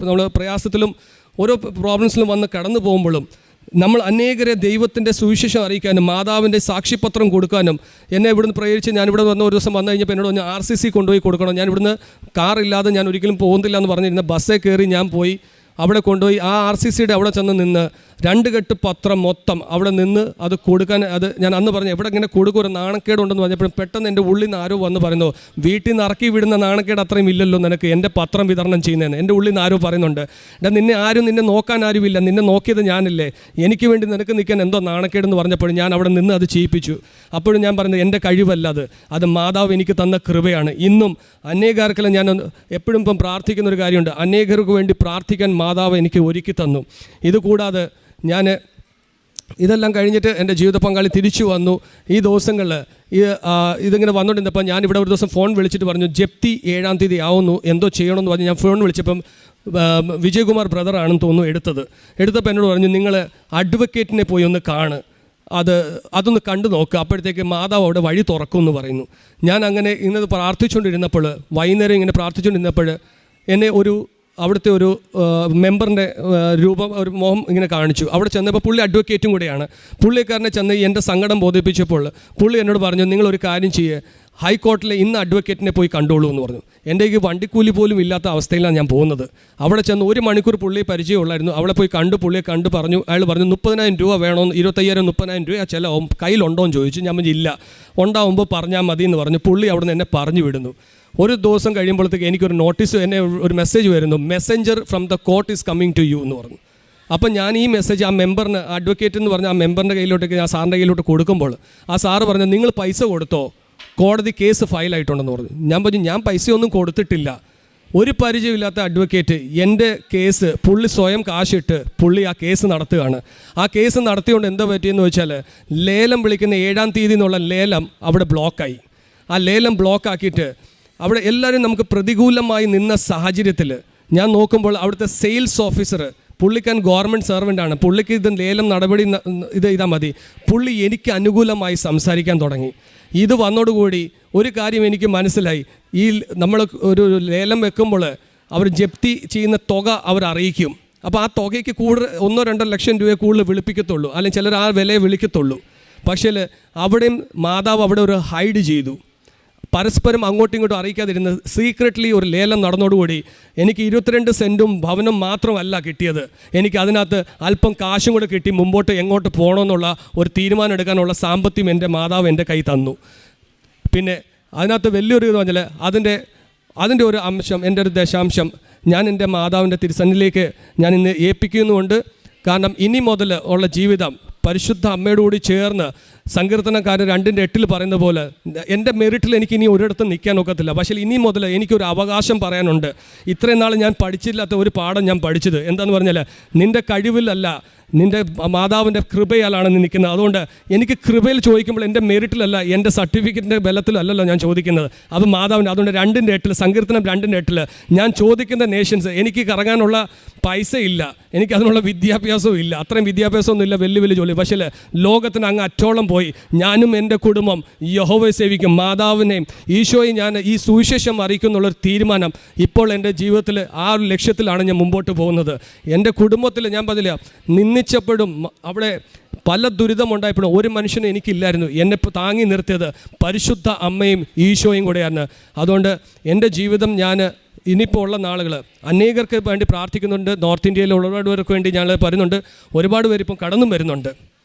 നമ്മൾ പ്രയാസത്തിലും ഓരോ പ്രോബ്ലംസിലും വന്ന് കടന്നു പോകുമ്പോഴും നമ്മൾ അനേകരെ ദൈവത്തിൻ്റെ സുവിശേഷം അറിയിക്കാനും മാതാവിൻ്റെ സാക്ഷ്യപത്രം കൊടുക്കാനും എന്നെ ഇവിടുന്ന് പ്രേരിച്ച് ഞാനിവിടെ വന്ന ഒരു ദിവസം വന്നു കഴിഞ്ഞപ്പോൾ എന്നോട് പറഞ്ഞു RCC കൊണ്ടുപോയി കൊടുക്കണം. ഞാൻ ഇവിടുന്ന് കാറില്ലാതെ ഞാൻ ഒരിക്കലും പോകുന്നില്ല എന്ന് പറഞ്ഞിരുന്ന ബസ്സേ കയറി ഞാൻ പോയി അവിടെ കൊണ്ടുപോയി ആ RCCയുടെ അവിടെ ചെന്ന് നിന്ന് 2 കെട്ട് പത്രം മൊത്തം അവിടെ നിന്ന് അത് കൊടുക്കാൻ, അത് ഞാൻ അന്ന് പറഞ്ഞു എവിടെ ഇങ്ങനെ കൊടുക്കും, ഒരു നാണക്കേടുണ്ടെന്ന് പറഞ്ഞപ്പോഴും പെട്ടെന്ന് എൻ്റെ ഉള്ളിൽ നിന്ന് ആരോ വന്ന് പറയുന്നു, വീട്ടിൽ നിന്ന് ഇറക്കി വിടുന്ന നാണക്കേട് അത്രയും ഇല്ലല്ലോ നിനക്ക് എൻ്റെ പത്രം വിതരണം ചെയ്യുന്നതെന്ന്. എൻ്റെ ഉള്ളിൽ നിന്ന് ആരോ പറയുന്നുണ്ട്, നിന്നെ ആരും നിന്നെ നോക്കാൻ ആരുമില്ല, നിന്നെ നോക്കിയത് ഞാനില്ലേ, എനിക്ക് വേണ്ടി നിനക്ക് നിൽക്കാൻ എന്തോ നാണക്കേടെന്ന് പറഞ്ഞപ്പോഴും ഞാൻ അവിടെ നിന്ന് അത് ചെയ്യിപ്പിച്ചു. അപ്പോഴും ഞാൻ പറയുന്നത് എൻ്റെ കഴിവല്ല, അത് മാതാവ് എനിക്ക് തന്ന കൃപയാണ്. ഇന്നും അനേകർക്കെല്ലാം ഞാൻ എപ്പോഴും ഇപ്പം പ്രാർത്ഥിക്കുന്ന ഒരു കാര്യമുണ്ട്, അനേകർക്ക് വേണ്ടി പ്രാർത്ഥിക്കാൻ മാതാവ് എനിക്ക് ഒരുക്കി തന്നു. ഇതുകൂടാതെ ഞാൻ ഇതെല്ലാം കഴിഞ്ഞിട്ട് എൻ്റെ ജീവിത പങ്കാളി തിരിച്ചു വന്നു. ഈ ദിവസങ്ങളിൽ ഇതിങ്ങനെ വന്നുകൊണ്ടിരുന്നപ്പോൾ ഞാനിവിടെ ഒരു ദിവസം ഫോൺ വിളിച്ചിട്ട് പറഞ്ഞു, ജപ്തി 7-ാം തീയതി ആവുന്നു, എന്തോ ചെയ്യണമെന്ന് പറഞ്ഞ് ഞാൻ ഫോൺ വിളിച്ചപ്പം വിജയകുമാർ ബ്രദറാണെന്ന് തോന്നുന്നു എടുത്തപ്പോൾ എന്നോട് പറഞ്ഞു, നിങ്ങൾ അഡ്വക്കേറ്റിനെ പോയി ഒന്ന് കാണ്, അതൊന്ന് കണ്ടു നോക്കുക, അപ്പോഴത്തേക്ക് മാതാവ് അവിടെ വഴി തുറക്കുമെന്ന് പറയുന്നു. ഞാൻ അങ്ങനെ ഇന്നത് പ്രാർത്ഥിച്ചുകൊണ്ടിരുന്നപ്പോൾ, വൈകുന്നേരം ഇങ്ങനെ പ്രാർത്ഥിച്ചുകൊണ്ടിരുന്നപ്പോൾ എന്നെ അവിടുത്തെ ഒരു മെമ്പറിൻ്റെ രൂപം, ഒരു മോഹം ഇങ്ങനെ കാണിച്ചു. അവിടെ ചെന്നപ്പോൾ പുള്ളി അഡ്വക്കേറ്റും കൂടെയാണ്. പുള്ളിക്കാരനെ ചെന്ന് എൻ്റെ സങ്കടം ബോധിപ്പിച്ചപ്പോൾ പുള്ളി എന്നോട് പറഞ്ഞു, നിങ്ങളൊരു കാര്യം ചെയ്യുക, ഹൈക്കോർട്ടിലെ ഇന്ന് അഡ്വക്കേറ്റിനെ പോയി കണ്ടോളൂ എന്ന് പറഞ്ഞു. എൻ്റെ ഈ വണ്ടിക്കൂലി പോലും ഇല്ലാത്ത അവസ്ഥയിലാണ് ഞാൻ പോകുന്നത്. അവിടെ ചെന്ന് 1 മണിക്കൂർ പുള്ളിയെ പരിചയമുള്ളായിരുന്നു. അവിടെ പോയി പുള്ളിയെ കണ്ടു പറഞ്ഞു. അയാൾ പറഞ്ഞു 30,000 രൂപ വേണമെന്ന്, 25,000-30,000 രൂപ ചിലവും കയ്യിലുണ്ടോ എന്ന് ചോദിച്ചു. ഞാൻ പറഞ്ഞു ഇല്ല, ഉണ്ടാവുമ്പോൾ പറഞ്ഞാൽ മതി എന്ന് പറഞ്ഞു. പുള്ളി അവിടെ നിന്ന് എന്നെ പറഞ്ഞു വിടുന്നു. ഒരു ദിവസം കഴിയുമ്പോഴത്തേക്ക് എനിക്കൊരു നോട്ടീസ്, എന്നെ ഒരു മെസ്സേജ് വരുന്നു, messenger from the court is coming to you എന്ന് പറഞ്ഞു. അപ്പം ഞാൻ ഈ മെസ്സേജ് ആ മെമ്പറിന്, അഡ്വക്കേറ്റ് എന്ന് പറഞ്ഞ ആ മെമ്പറിൻ്റെ കയ്യിലോട്ടേക്ക് ആ സാറിൻ്റെ കയ്യിലോട്ട് കൊടുക്കുമ്പോൾ ആ സാറ് പറഞ്ഞു, നിങ്ങൾ പൈസ കൊടുത്തോ, കോടതി കേസ് ഫയലായിട്ടുണ്ടെന്ന് പറഞ്ഞു. ഞാൻ പറഞ്ഞു ഞാൻ പൈസയൊന്നും കൊടുത്തിട്ടില്ല. ഒരു പരിചയമില്ലാത്ത അഡ്വക്കേറ്റ് എൻ്റെ കേസ് പുള്ളി സ്വയം കാശിട്ട് പുള്ളി ആ കേസ് നടത്തുകയാണ്. ആ കേസ് നടത്തിയോണ്ട് എന്താ പറ്റിയെന്ന് വെച്ചാൽ, ലേലം വിളിക്കുന്ന 7-ാം തീയതി എന്നുള്ള ലേലം അവിടെ ബ്ലോക്കായി. ആ ലേലം ബ്ലോക്കാക്കിയിട്ട് അവിടെ എല്ലാവരും നമുക്ക് പ്രതികൂലമായി നിന്ന സാഹചര്യത്തിൽ ഞാൻ നോക്കുമ്പോൾ അവിടുത്തെ സെയിൽസ് ഓഫീസർ, പുള്ളിക്കാൻ ഗവൺമെൻറ് സെർവൻ്റാണ്, പുള്ളിക്ക് ഇത് ലേലം നടപടി ചെയ്താൽ മതി, പുള്ളി എനിക്ക് അനുകൂലമായി സംസാരിക്കാൻ തുടങ്ങി. ഇത് വന്നോടുകൂടി ഒരു കാര്യം എനിക്ക് മനസ്സിലായി, ഈ നമ്മൾ ഒരു ലേലം വെക്കുമ്പോൾ അവർ ജപ്തി ചെയ്യുന്ന തുക അവർ അറിയിക്കും. അപ്പോൾ ആ തുകയ്ക്ക് കൂടുതൽ 1-2 ലക്ഷം രൂപയെ കൂടുതൽ വിളിപ്പിക്കത്തുള്ളൂ, അല്ലെങ്കിൽ ചിലർ ആ വിലയെ വിളിക്കത്തുള്ളൂ. പക്ഷേ അവിടെയും മാതാവ് അവിടെ ഒരു ഹൈഡ് ചെയ്തു, പരസ്പരം അങ്ങോട്ടും ഇങ്ങോട്ടും അറിയിക്കാതിരുന്ന് സീക്രട്ട്ലി ഒരു ലേലം നടന്നോടുകൂടി എനിക്ക് 22 സെൻറ്റും ഭവനം മാത്രമല്ല കിട്ടിയത്, എനിക്ക് അതിനകത്ത് അല്പം കാശും കൂടെ കിട്ടി മുമ്പോട്ട് എങ്ങോട്ട് പോകണമെന്നുള്ള ഒരു തീരുമാനം എടുക്കാനുള്ള സാമ്പത്തികം എൻ്റെ മാതാവ് എൻ്റെ കൈ തന്നു. പിന്നെ അതിനകത്ത് വലിയൊരു ഇത് പറഞ്ഞാൽ അതിൻ്റെ ഒരു അംശം, എൻ്റെ ഒരു ദശാംശം ഞാൻ എൻ്റെ മാതാവിൻ്റെ തിരുസന്നിധിയിലേക്ക് ഞാൻ ഇന്ന് ഏൽപ്പിക്കുന്നുമുണ്ട്. കാരണം ഇനി മുതൽ ഉള്ള ജീവിതം പരിശുദ്ധ അമ്മയോടുകൂടി ചേർന്ന് സങ്കീർത്തനക്കാരൻ 2:8 പറയുന്ന പോലെ എൻ്റെ മെറിറ്റിൽ എനിക്ക് ഇനി ഒരിടത്തും നിൽക്കാൻ ഒക്കത്തില്ല. പക്ഷേ ഇനി മുതൽ എനിക്കൊരു അവകാശം പറയാനുണ്ട്. ഇത്രയും നാൾ ഞാൻ പഠിച്ചില്ലാത്ത ഒരു പാഠം ഞാൻ പഠിച്ചത് എന്താണെന്ന് പറഞ്ഞാൽ, നിൻ്റെ കഴിവിലല്ല, നിൻ്റെ മാതാവിൻ്റെ കൃപയാലാണ് നീ നിൽക്കുന്നത്. അതുകൊണ്ട് എനിക്ക് കൃപയിൽ ചോദിക്കുമ്പോൾ എൻ്റെ മെറിറ്റിലല്ല, എൻ്റെ സർട്ടിഫിക്കറ്റിൻ്റെ ബലത്തിലല്ലല്ലോ ഞാൻ ചോദിക്കുന്നത്, അത് മാതാവിൻ്റെ. അതുകൊണ്ട് 2:8 സങ്കീർത്തനം 2:8 ഞാൻ ചോദിക്കുന്ന നേഷൻസ്, എനിക്ക് കറങ്ങാനുള്ള പൈസ ഇല്ല, എനിക്ക് അതിനുള്ള വിദ്യാഭ്യാസവും ഇല്ല, അത്രയും വിദ്യാഭ്യാസമൊന്നും ഇല്ല, വലിയ ജോലി. പക്ഷേ ലോകത്തിന് അങ്ങ് അറ്റോളം പോയി ഞാനും എൻ്റെ കുടുംബം യഹോവയെ സേവിക്കും, മാതാവിനെയും ഈശോയും ഞാൻ ഈ സുവിശേഷം അറിയിക്കും എന്നുള്ളൊരു തീരുമാനം ഇപ്പോൾ എൻ്റെ ജീവിതത്തിൽ ആ ഒരു ലക്ഷ്യത്തിലാണ് ഞാൻ മുമ്പോട്ട് പോകുന്നത്. എൻ്റെ കുടുംബത്തിൽ ഞാൻ പറഞ്ഞില്ല, നിന്ദിച്ചപ്പോഴും അവിടെ പല ദുരിതമുണ്ടായപ്പോഴും ഒരു മനുഷ്യനും എനിക്കില്ലായിരുന്നു. എന്നെ താങ്ങി നിർത്തിയത് പരിശുദ്ധ അമ്മയും ഈശോയും കൂടെയാണ്. അതുകൊണ്ട് എൻ്റെ ജീവിതം ഞാൻ ഇനിയിപ്പോൾ ഉള്ള നാളുകൾ അനേകർക്ക് വേണ്ടി പ്രാർത്ഥിക്കുന്നുണ്ട്. നോർത്ത് ഇന്ത്യയിലുള്ള ഒരുപാട് പേർക്ക് വേണ്ടി ഞങ്ങൾ പറയുന്നുണ്ട്. ഒരുപാട് പേര് ഇപ്പം കടന്നും വരുന്നുണ്ട്.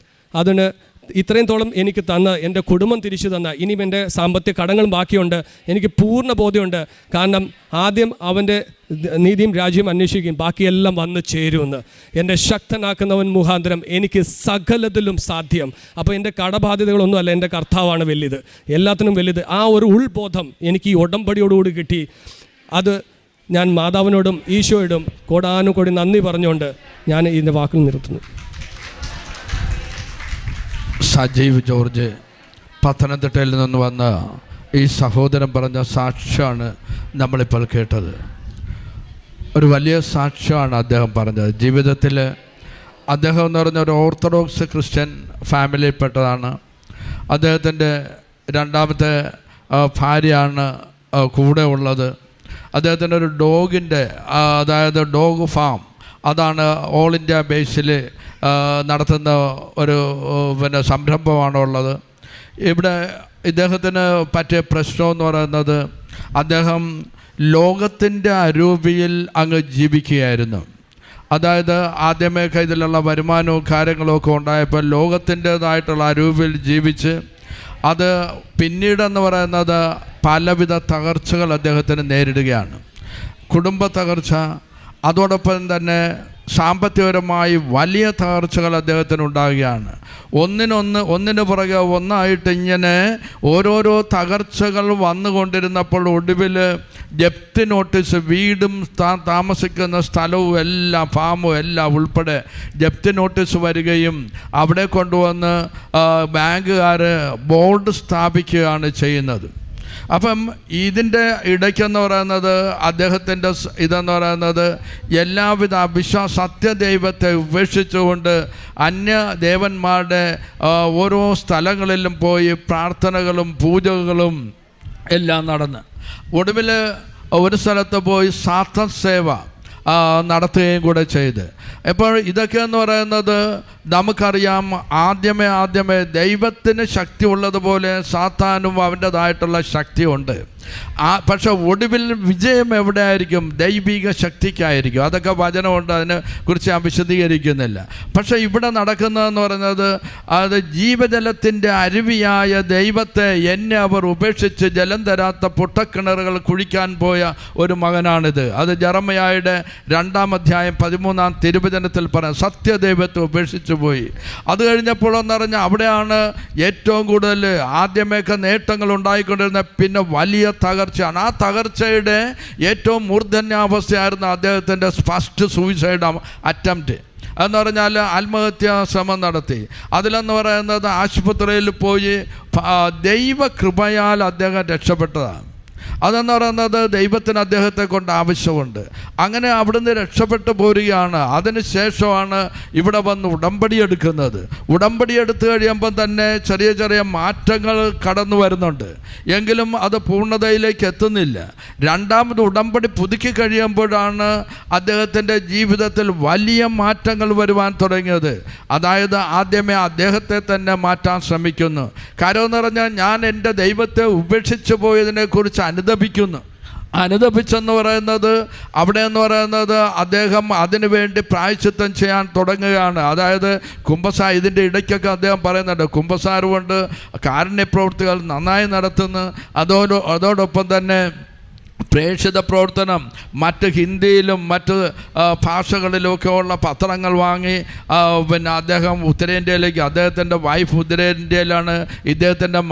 അതിന് ഇത്രയും തോളം എനിക്ക് തന്ന എൻ്റെ കുടുംബം തിരിച്ചു തന്ന, ഇനിയും എൻ്റെ സാമ്പത്തിക കടങ്ങളും ബാക്കിയുണ്ട്. എനിക്ക് പൂർണ്ണ ബോധ്യമുണ്ട്. കാരണം ആദ്യം അവൻ്റെ നീതിയും രാജ്യവും അന്വേഷിക്കും, ബാക്കിയെല്ലാം വന്ന് ചേരുമെന്ന്. എൻ്റെ ശക്തനാക്കുന്നവൻ മുഖാന്തരം എനിക്ക് സകലത്തിലും സാധ്യം. അപ്പോൾ എൻ്റെ കടബാധ്യതകളൊന്നുമല്ല, എൻ്റെ കർത്താവാണ് വലുത്, എല്ലാത്തിനും വലുത്. ആ ഒരു ഉൾബോധം എനിക്ക് ഈ ഉടമ്പടിയോടുകൂടി കിട്ടി. അത് ഞാൻ മാതാവിനോടും ഈശോയോടും കോടാനുകോടി നന്ദി പറഞ്ഞുകൊണ്ട് ഞാൻ ഇതിൻ്റെ വാക്കിൽ നിർത്തുന്നു. സജീവ് ജോർജ് പത്തനംതിട്ടയിൽ നിന്ന് വന്ന ഈ സഹോദരൻ പറഞ്ഞ സാക്ഷ്യമാണ് നമ്മളിപ്പോൾ കേട്ടത്. ഒരു വലിയ സാക്ഷ്യമാണ് അദ്ദേഹം പറഞ്ഞത്. ജീവിതത്തിൽ അദ്ദേഹം എന്ന് പറഞ്ഞ ഒരു ഓർത്തഡോക്സ് ക്രിസ്ത്യൻ ഫാമിലിയിൽപ്പെട്ടതാണ്. അദ്ദേഹത്തിൻ്റെ 2ാമത്തെ ഭാര്യയാണ് കൂടെ ഉള്ളത്. അദ്ദേഹത്തിൻ്റെ ഒരു ഡോഗിൻ്റെ, അതായത് ഡോഗ് ഫാം, അതാണ് ഓൾ ഇന്ത്യ ബേസിൽ നടത്തുന്ന ഒരു സംരംഭമാണുള്ളത്. ഇവിടെ ഇദ്ദേഹത്തിന് പറ്റിയ പ്രശ്നമെന്ന് പറയുന്നത് അദ്ദേഹം ലോകത്തിൻ്റെ അരൂപിയിൽ അങ്ങ് ജീവിക്കുകയായിരുന്നു. അതായത് ആദ്യമേ ഇതിലുള്ള വരുമാനവും കാര്യങ്ങളൊക്കെ ഉണ്ടായപ്പോൾ ലോകത്തിൻ്റേതായിട്ടുള്ള അരൂപിൽ ജീവിച്ച് അത് പിന്നീടെന്ന് പറയുന്നത് പലവിധ തകർച്ചകൾ അദ്ദേഹത്തിന് നേരിടുകയാണ്. കുടുംബ തകർച്ച, അതോടൊപ്പം തന്നെ സാമ്പത്തികപരമായി വലിയ തകർച്ചകൾ അദ്ദേഹത്തിന് ഉണ്ടാകുകയാണ്. ഒന്നിനു പുറകെ ഒന്നായിട്ട് ഇങ്ങനെ ഓരോരോ തകർച്ചകൾ വന്നുകൊണ്ടിരുന്നപ്പോൾ ഒടുവിൽ ജപ്തി നോട്ടീസ്, വീടും താമസിക്കുന്ന സ്ഥലവും എല്ലാം ഫാമും എല്ലാം ഉൾപ്പെടെ ജപ്തി നോട്ടീസ് വരികയും അവിടെ കൊണ്ടുവന്ന് ബാങ്കുകാർ ബോർഡ് സ്ഥാപിക്കുകയാണ് ചെയ്യുന്നത്. അപ്പം ഇതിൻ്റെ ഇടയ്ക്കെന്ന് പറയുന്നത് അദ്ദേഹത്തിൻ്റെ ഇതെന്ന് പറയുന്നത് എല്ലാവിധ സത്യദൈവത്തെ ഉപേക്ഷിച്ചുകൊണ്ട് അന്യദേവന്മാരുടെ ഓരോ സ്ഥലങ്ങളിലും പോയി പ്രാർത്ഥനകളും പൂജകളും എല്ലാം നടന്ന് ഒടുവിൽ ഒരു സ്ഥലത്ത് പോയി സാത്താൻ സേവ നടത്തുകയും കൂടെ ചെയ്ത്. ഇപ്പോൾ ഇതൊക്കെ എന്ന് പറയുന്നത് നമുക്കറിയാം, ആദ്യമേ ദൈവത്തിന് ശക്തി ഉള്ളതുപോലെ സാത്താനും അവൻ്റേതായിട്ടുള്ള ശക്തിയുണ്ട്. പക്ഷെ ഒടുവിൽ വിജയം എവിടെയായിരിക്കും? ദൈവിക ശക്തിക്കായിരിക്കും. അതൊക്കെ വചനമുണ്ട്, അതിനെ കുറിച്ച് ഞാൻ വിശദീകരിക്കുന്നില്ല. പക്ഷെ ഇവിടെ നടക്കുന്നതെന്ന് പറയുന്നത് അത് ജീവജലത്തിൻ്റെ അരുവിയായ ദൈവത്തെ എന്നെ അവർ ഉപേക്ഷിച്ച് ജലം തരാത്ത പൊട്ടക്കിണറുകൾ കുഴിക്കാൻ പോയ ഒരു മകനാണിത്. അത് ജെറമ്യായുടെ 2-ാം അധ്യായം 13-ാം തിരുവചനത്തിൽ പറയാം, സത്യദൈവത്തെ ഉപേക്ഷിച്ചു പോയി. അത് കഴിഞ്ഞപ്പോഴെന്ന് പറഞ്ഞാൽ അവിടെയാണ് ഏറ്റവും കൂടുതൽ ആദ്യമേയൊക്കെ നേട്ടങ്ങൾ ഉണ്ടായിക്കൊണ്ടിരുന്ന, പിന്നെ വലിയ തകർച്ചയാണ്. ആ തകർച്ചയുടെ ഏറ്റവും മൂർധന്യാവസ്ഥയായിരുന്നു അദ്ദേഹത്തിൻ്റെ ഫസ്റ്റ് സൂയിസൈഡ് അറ്റംപ്റ്റ്. എന്ന് പറഞ്ഞാൽ ആത്മഹത്യാ ശ്രമം നടത്തി. അതിലെന്ന് പറയുന്നത് ആശുപത്രിയിൽ പോയി ദൈവകൃപയാൽ അദ്ദേഹം രക്ഷപ്പെട്ടതാണ്. അതെന്ന് പറയുന്നത് ദൈവത്തിന് അദ്ദേഹത്തെ കൊണ്ട് ആവശ്യമുണ്ട്. അങ്ങനെ അവിടുന്ന് രക്ഷപ്പെട്ടു പോരുകയാണ്. അതിന് ശേഷമാണ് ഇവിടെ വന്ന് ഉടമ്പടി എടുക്കുന്നത്. ഉടമ്പടി എടുത്തു കഴിയുമ്പം തന്നെ ചെറിയ ചെറിയ മാറ്റങ്ങൾ കടന്നു വരുന്നുണ്ട്, എങ്കിലും അത് പൂർണ്ണതയിലേക്ക് എത്തുന്നില്ല. രണ്ടാമത് ഉടമ്പടി പുതുക്കി കഴിയുമ്പോഴാണ് അദ്ദേഹത്തിൻ്റെ ജീവിതത്തിൽ വലിയ മാറ്റങ്ങൾ വരുവാൻ തുടങ്ങിയത്. അതായത് ആദ്യമേ അദ്ദേഹത്തെ തന്നെ മാറ്റാൻ ശ്രമിക്കുന്നു. കാര്യം എന്ന് പറഞ്ഞാൽ ഞാൻ എൻ്റെ ദൈവത്തെ ഉപേക്ഷിച്ചു പോയതിനെക്കുറിച്ച് അനുദപിച്ചെന്ന് പറയുന്നത് അവിടെ എന്ന് പറയുന്നത് അദ്ദേഹം അതിനു വേണ്ടി പ്രായശ്ചിത്തം ചെയ്യാൻ തുടങ്ങുകയാണ്. അതായത് ഇതിൻ്റെ ഇടയ്ക്കൊക്കെ അദ്ദേഹം പറയുന്നുണ്ട്, കുമ്പസാരം കൊണ്ട് കാരുണ്യപ്രവൃത്തികൾ നന്നായി നടത്തുന്നു. അതോടൊപ്പം തന്നെ പ്രേക്ഷിത പ്രവർത്തനം, മറ്റ് ഹിന്ദിയിലും മറ്റ് ഭാഷകളിലുമൊക്കെ ഉള്ള പത്രങ്ങൾ വാങ്ങി പിന്നെ അദ്ദേഹം ഉത്തരേന്ത്യയിലേക്ക്, അദ്ദേഹത്തിൻ്റെ വൈഫ് ഉത്തരേന്ത്യയിലാണ്, ഇദ്ദേഹത്തിൻ്റെ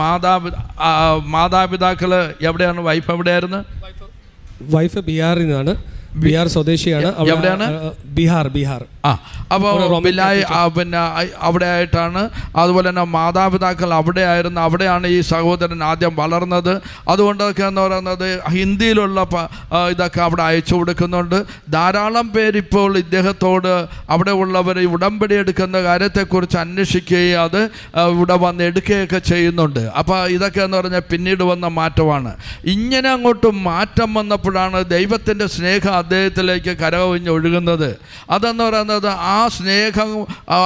മാതാപിതാക്കൾ എവിടെയാണ്? വൈഫ് എവിടെയായിരുന്നു? വൈഫ് ബീഹാറിൽ നിന്നാണ്, ബീഹാർ സ്വദേശിയാണ്. എവിടെയാണ്? ബീഹാർ. അപ്പോൾ പിന്നെ അവിടെ ആയിട്ടാണ്. അതുപോലെ തന്നെ മാതാപിതാക്കൾ അവിടെ ആയിരുന്നു. അവിടെയാണ് ഈ സഹോദരൻ ആദ്യം വളർന്നത്. അതുകൊണ്ടൊക്കെ എന്ന് പറയുന്നത് ഹിന്ദിയിലുള്ള ഇതൊക്കെ അവിടെ അയച്ചു കൊടുക്കുന്നുണ്ട്. ധാരാളം പേരിപ്പോൾ ഇദ്ദേഹത്തോട് അവിടെ ഉള്ളവർ ഉടമ്പടി എടുക്കുന്ന കാര്യത്തെക്കുറിച്ച് അന്വേഷിക്കുകയും അത് ഇവിടെ വന്ന് എടുക്കുകയൊക്കെ ചെയ്യുന്നുണ്ട്. അപ്പോൾ ഇതൊക്കെ എന്ന് പറഞ്ഞാൽ പിന്നീട് വന്ന മാറ്റമാണ്. ഇങ്ങനെ അങ്ങോട്ട് മാറ്റം വന്നപ്പോഴാണ് ദൈവത്തിൻ്റെ സ്നേഹം അദ്ദേഹത്തിലേക്ക് കരകവിഞ്ഞ് ഒഴുകുന്നത്. അതെന്ന് പറയുന്നത് ആ സ്നേഹം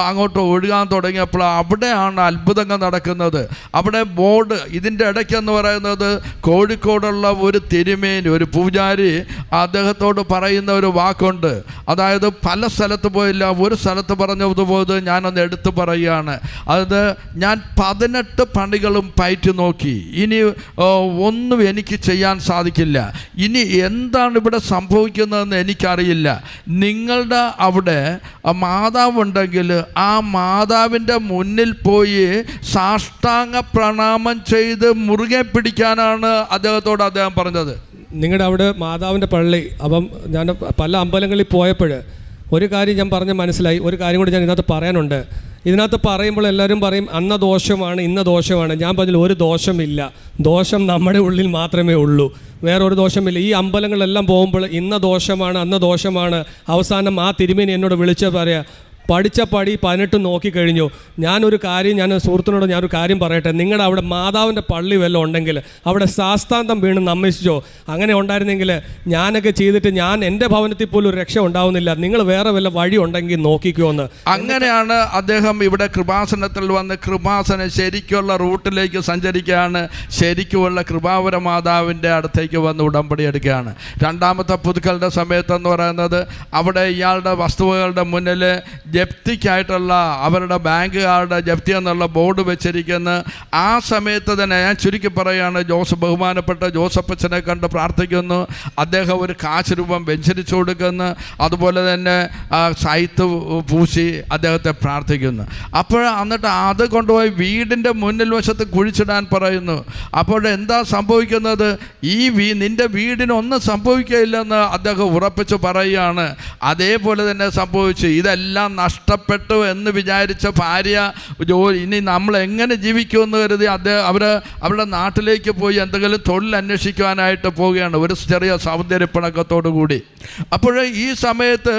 അങ്ങോട്ട് ഒഴുകാൻ തുടങ്ങിയപ്പോൾ അവിടെയാണ് അത്ഭുതങ്ങൾ നടക്കുന്നത്. അവിടെ ബോർഡ്, ഇതിൻ്റെ ഇടയ്ക്കെന്ന് പറയുന്നത് കോഴിക്കോടുള്ള ഒരു തിരുമേനി, ഒരു പൂജാരി അദ്ദേഹത്തോട് പറയുന്ന ഒരു വാക്കുണ്ട്. അതായത് പല സ്ഥലത്ത് പോയില്ല, ഒരു സ്ഥലത്ത് പറഞ്ഞതുപോലെ ഞാനൊന്ന് എടുത്തു പറയുകയാണ്. അത് ഞാൻ 18 പണികളും പയറ്റി നോക്കി, ഇനി ഒന്നും എനിക്ക് ചെയ്യാൻ സാധിക്കില്ല. ഇനി എന്താണ് ഇവിടെ സംഭവിക്കുന്നതെന്ന് എനിക്കറിയില്ല. നിങ്ങളുടെ അവിടെ മാതാവുണ്ടെങ്കിൽ ആ മാതാവിൻ്റെ മുന്നിൽ പോയി സാഷ്ടാംഗ പ്രണാമം ചെയ്ത് മുറുകെ പിടിക്കാനാണ് അദ്ദേഹത്തോട് അദ്ദേഹം പറഞ്ഞത്. നിങ്ങളുടെ അവിടെ മാതാവിൻ്റെ പള്ളി, അപ്പം ഞാൻ പല അമ്പലങ്ങളിൽ പോയപ്പോൾ ഒരു കാര്യം ഞാൻ പറഞ്ഞ് മനസ്സിലായി. ഒരു കാര്യം കൂടി ഞാൻ ഇതിനകത്ത് പറയാനുണ്ട്. ഇതിനകത്ത് പറയുമ്പോൾ എല്ലാവരും പറയും അന്ന ദോഷമാണ് ഇന്ന ദോഷമാണ്. ഞാൻ പറഞ്ഞില്ല, ഒരു ദോഷമില്ല. ദോഷം നമ്മുടെ ഉള്ളിൽ മാത്രമേ ഉള്ളൂ, വേറെ ഒരു ദോഷമില്ല. ഈ അമ്പലങ്ങളെല്ലാം പോകുമ്പോൾ ഇന്ന ദോഷമാണ് അന്ന ദോഷമാണ്. അവസാനം ആ തിരുമേനി എന്നോട് വിളിച്ച് പറയാം, പഠിച്ച പടി 18 നോക്കിക്കഴിഞ്ഞു. ഞാനൊരു കാര്യം പറയട്ടെ. നിങ്ങളുടെ അവിടെ മാതാവിൻ്റെ പള്ളി വല്ലതും ഉണ്ടെങ്കിൽ അവിടെ ശാസ്താന്തം വീണ് നമിച്ചോ. അങ്ങനെ ഉണ്ടായിരുന്നെങ്കിൽ ഞാനൊക്കെ ചെയ്തിട്ട് എൻ്റെ ഭവനത്തിൽ പോലും ഒരു രക്ഷ ഉണ്ടാവുന്നില്ല. നിങ്ങൾ വേറെ വല്ല വഴി ഉണ്ടെങ്കിൽ നോക്കിക്കോന്ന്. അങ്ങനെയാണ് അദ്ദേഹം ഇവിടെ കൃപാസനത്തിൽ വന്ന് കൃപാസനം ശരിക്കുള്ള റൂട്ടിലേക്ക് സഞ്ചരിക്കുകയാണ്. ശരിക്കുമുള്ള കൃപാവര മാതാവിൻ്റെ അടുത്തേക്ക് വന്ന് ഉടമ്പടി എടുക്കുകയാണ്. രണ്ടാമത്തെ പുതുക്കലിൻ്റെ സമയത്തെന്ന് പറയുന്നത് അവിടെ ഇയാളുടെ വസ്തുവകളുടെ മുന്നിൽ ജപ്തിക്കായിട്ടുള്ള അവരുടെ ബാങ്കുകാരുടെ ജപ്തി എന്നുള്ള ബോർഡ് വെച്ചിരിക്കുന്ന ആ സമയത്ത് തന്നെ ഞാൻ ചുരുക്കി പറയുകയാണ്, ബഹുമാനപ്പെട്ട ജോസഫച്ചനെ കണ്ട് പ്രാർത്ഥിക്കുന്നു. അദ്ദേഹം ഒരു കാശ് രൂപം വെഞ്ചരിച്ചു കൊടുക്കുന്നു. അതുപോലെ തന്നെ സൈത്ത് പൂശി അദ്ദേഹത്തെ പ്രാർത്ഥിക്കുന്നു. അപ്പോൾ എന്നിട്ട് അത് കൊണ്ടുപോയി വീടിൻ്റെ മുന്നിൽ വശത്ത് കുഴിച്ചിടാൻ പറയുന്നു. അപ്പോൾ എന്താ സംഭവിക്കുന്നത്? നിൻ്റെ വീടിനൊന്നും സംഭവിക്കുകയില്ലെന്ന് അദ്ദേഹം ഉറപ്പിച്ച് പറയുകയാണ്. അതേപോലെ തന്നെ സംഭവിച്ചു. ഇതെല്ലാം നഷ്ടപ്പെട്ടു എന്ന് വിചാരിച്ച ഭാര്യ ഇനി നമ്മൾ എങ്ങനെ ജീവിക്കുമെന്ന് കരുതി അവരുടെ നാട്ടിലേക്ക് പോയി എന്തെങ്കിലും തൊഴിൽ അന്വേഷിക്കുവാനായിട്ട് പോവുകയാണ്, ഒരു ചെറിയ സൗന്ദര്യപ്പിണക്കത്തോടു കൂടി. അപ്പോൾ ഈ സമയത്ത്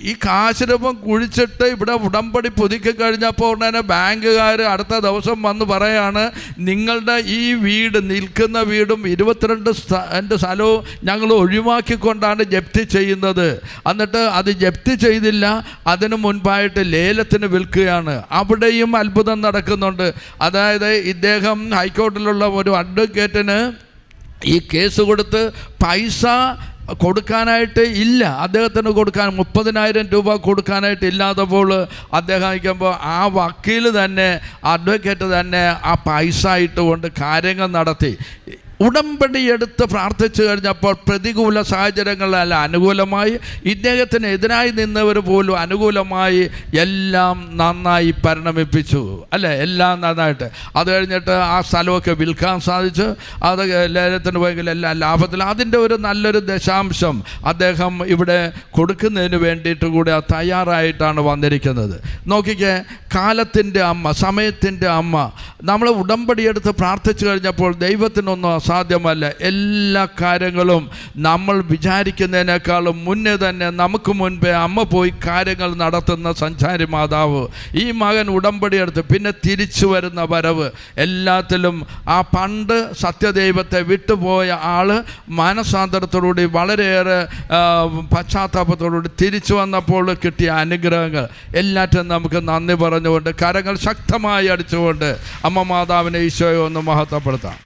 ഈ കാശിരൂപം കുഴിച്ചിട്ട് ഇവിടെ ഉടമ്പടി പുതുക്കി കഴിഞ്ഞപ്പോൾ ഉടനെ ബാങ്കുകാർ അടുത്ത ദിവസം വന്ന് പറയാണ്, നിങ്ങളുടെ ഈ വീട് നിൽക്കുന്ന വീടും 22 സ്ഥലവും ഞങ്ങൾ ഒഴിവാക്കിക്കൊണ്ടാണ് ജപ്തി ചെയ്യുന്നത്. എന്നിട്ട് അത് ജപ്തി ചെയ്തില്ല, അതിനു മുൻപായിട്ട് ലേലത്തിന് വിൽക്കുകയാണ്. അവിടെയും അത്ഭുതം നടക്കുന്നുണ്ട്. അതായത് ഇദ്ദേഹം ഹൈക്കോടതിയിലുള്ള ഒരു അഡ്വക്കേറ്റിന് ഈ കേസ് കൊടുത്ത് പൈസ കൊടുക്കാനായിട്ട് ഇല്ല, അദ്ദേഹത്തിന് കൊടുക്കാൻ 30,000 രൂപ കൊടുക്കാനായിട്ട് ഇല്ലാത്തപ്പോൾ അദ്ദേഹം അയക്കുമ്പോൾ ആ വക്കീൽ തന്നെ, അഡ്വക്കേറ്റ് തന്നെ ആ പൈസ ഇട്ടുകൊണ്ട് കാര്യങ്ങൾ നടത്തി. ഉടമ്പടി എടുത്ത് പ്രാർത്ഥിച്ചു കഴിഞ്ഞപ്പോൾ പ്രതികൂല സാഹചര്യങ്ങളല്ല അനുകൂലമായി, ഇദ്ദേഹത്തിന് എതിരായി നിന്നവർ പോലും അനുകൂലമായി എല്ലാം നന്നായി പരിണമിപ്പിച്ചു, അല്ലേ? എല്ലാം നന്നായിട്ട്. അത് കഴിഞ്ഞിട്ട് ആ സ്ഥലമൊക്കെ വിൽക്കാൻ സാധിച്ചു. അത് ലേലത്തിന് പോയെങ്കിൽ എല്ലാം ലാഭത്തിൽ. അതിൻ്റെ ഒരു നല്ലൊരു ദശാംശം അദ്ദേഹം ഇവിടെ കൊടുക്കുന്നതിന് വേണ്ടിയിട്ട് കൂടെ തയ്യാറായിട്ടാണ് വന്നിരിക്കുന്നത്. നോക്കിക്കേ, കാലത്തിൻ്റെ അമ്മ, സമയത്തിൻ്റെ അമ്മ. നമ്മൾ ഉടമ്പടി എടുത്ത് പ്രാർത്ഥിച്ചു കഴിഞ്ഞപ്പോൾ ദൈവത്തിനൊന്നും അസാധ്യമല്ല. എല്ലാ കാര്യങ്ങളും നമ്മൾ വിചാരിക്കുന്നതിനേക്കാളും മുന്നേ തന്നെ നമുക്ക് മുൻപേ അമ്മ പോയി കാര്യങ്ങൾ നടത്തുന്ന സഞ്ചാരി മാതാവ്. ഈ മകൻ ഉടമ്പടി എടുത്ത് പിന്നെ തിരിച്ചു വരുന്ന വരവ്, എല്ലാത്തിലും ആ പണ്ട് സത്യദൈവത്തെ വിട്ടുപോയ ആൾ മനസാന്തരത്തോടുകൂടി വളരെയേറെ പശ്ചാത്താപത്തോടുകൂടി തിരിച്ചു വന്നപ്പോൾ കിട്ടിയ അനുഗ്രഹങ്ങൾ എല്ലാറ്റിനും നമുക്ക് നന്ദി പറഞ്ഞുകൊണ്ട് കരങ്ങൾ ശക്തമായി അടിച്ചുകൊണ്ട് അമ്മ മാതാവിനെ ഈശോയെ ഒന്ന് മഹത്വപ്പെടുത്താം.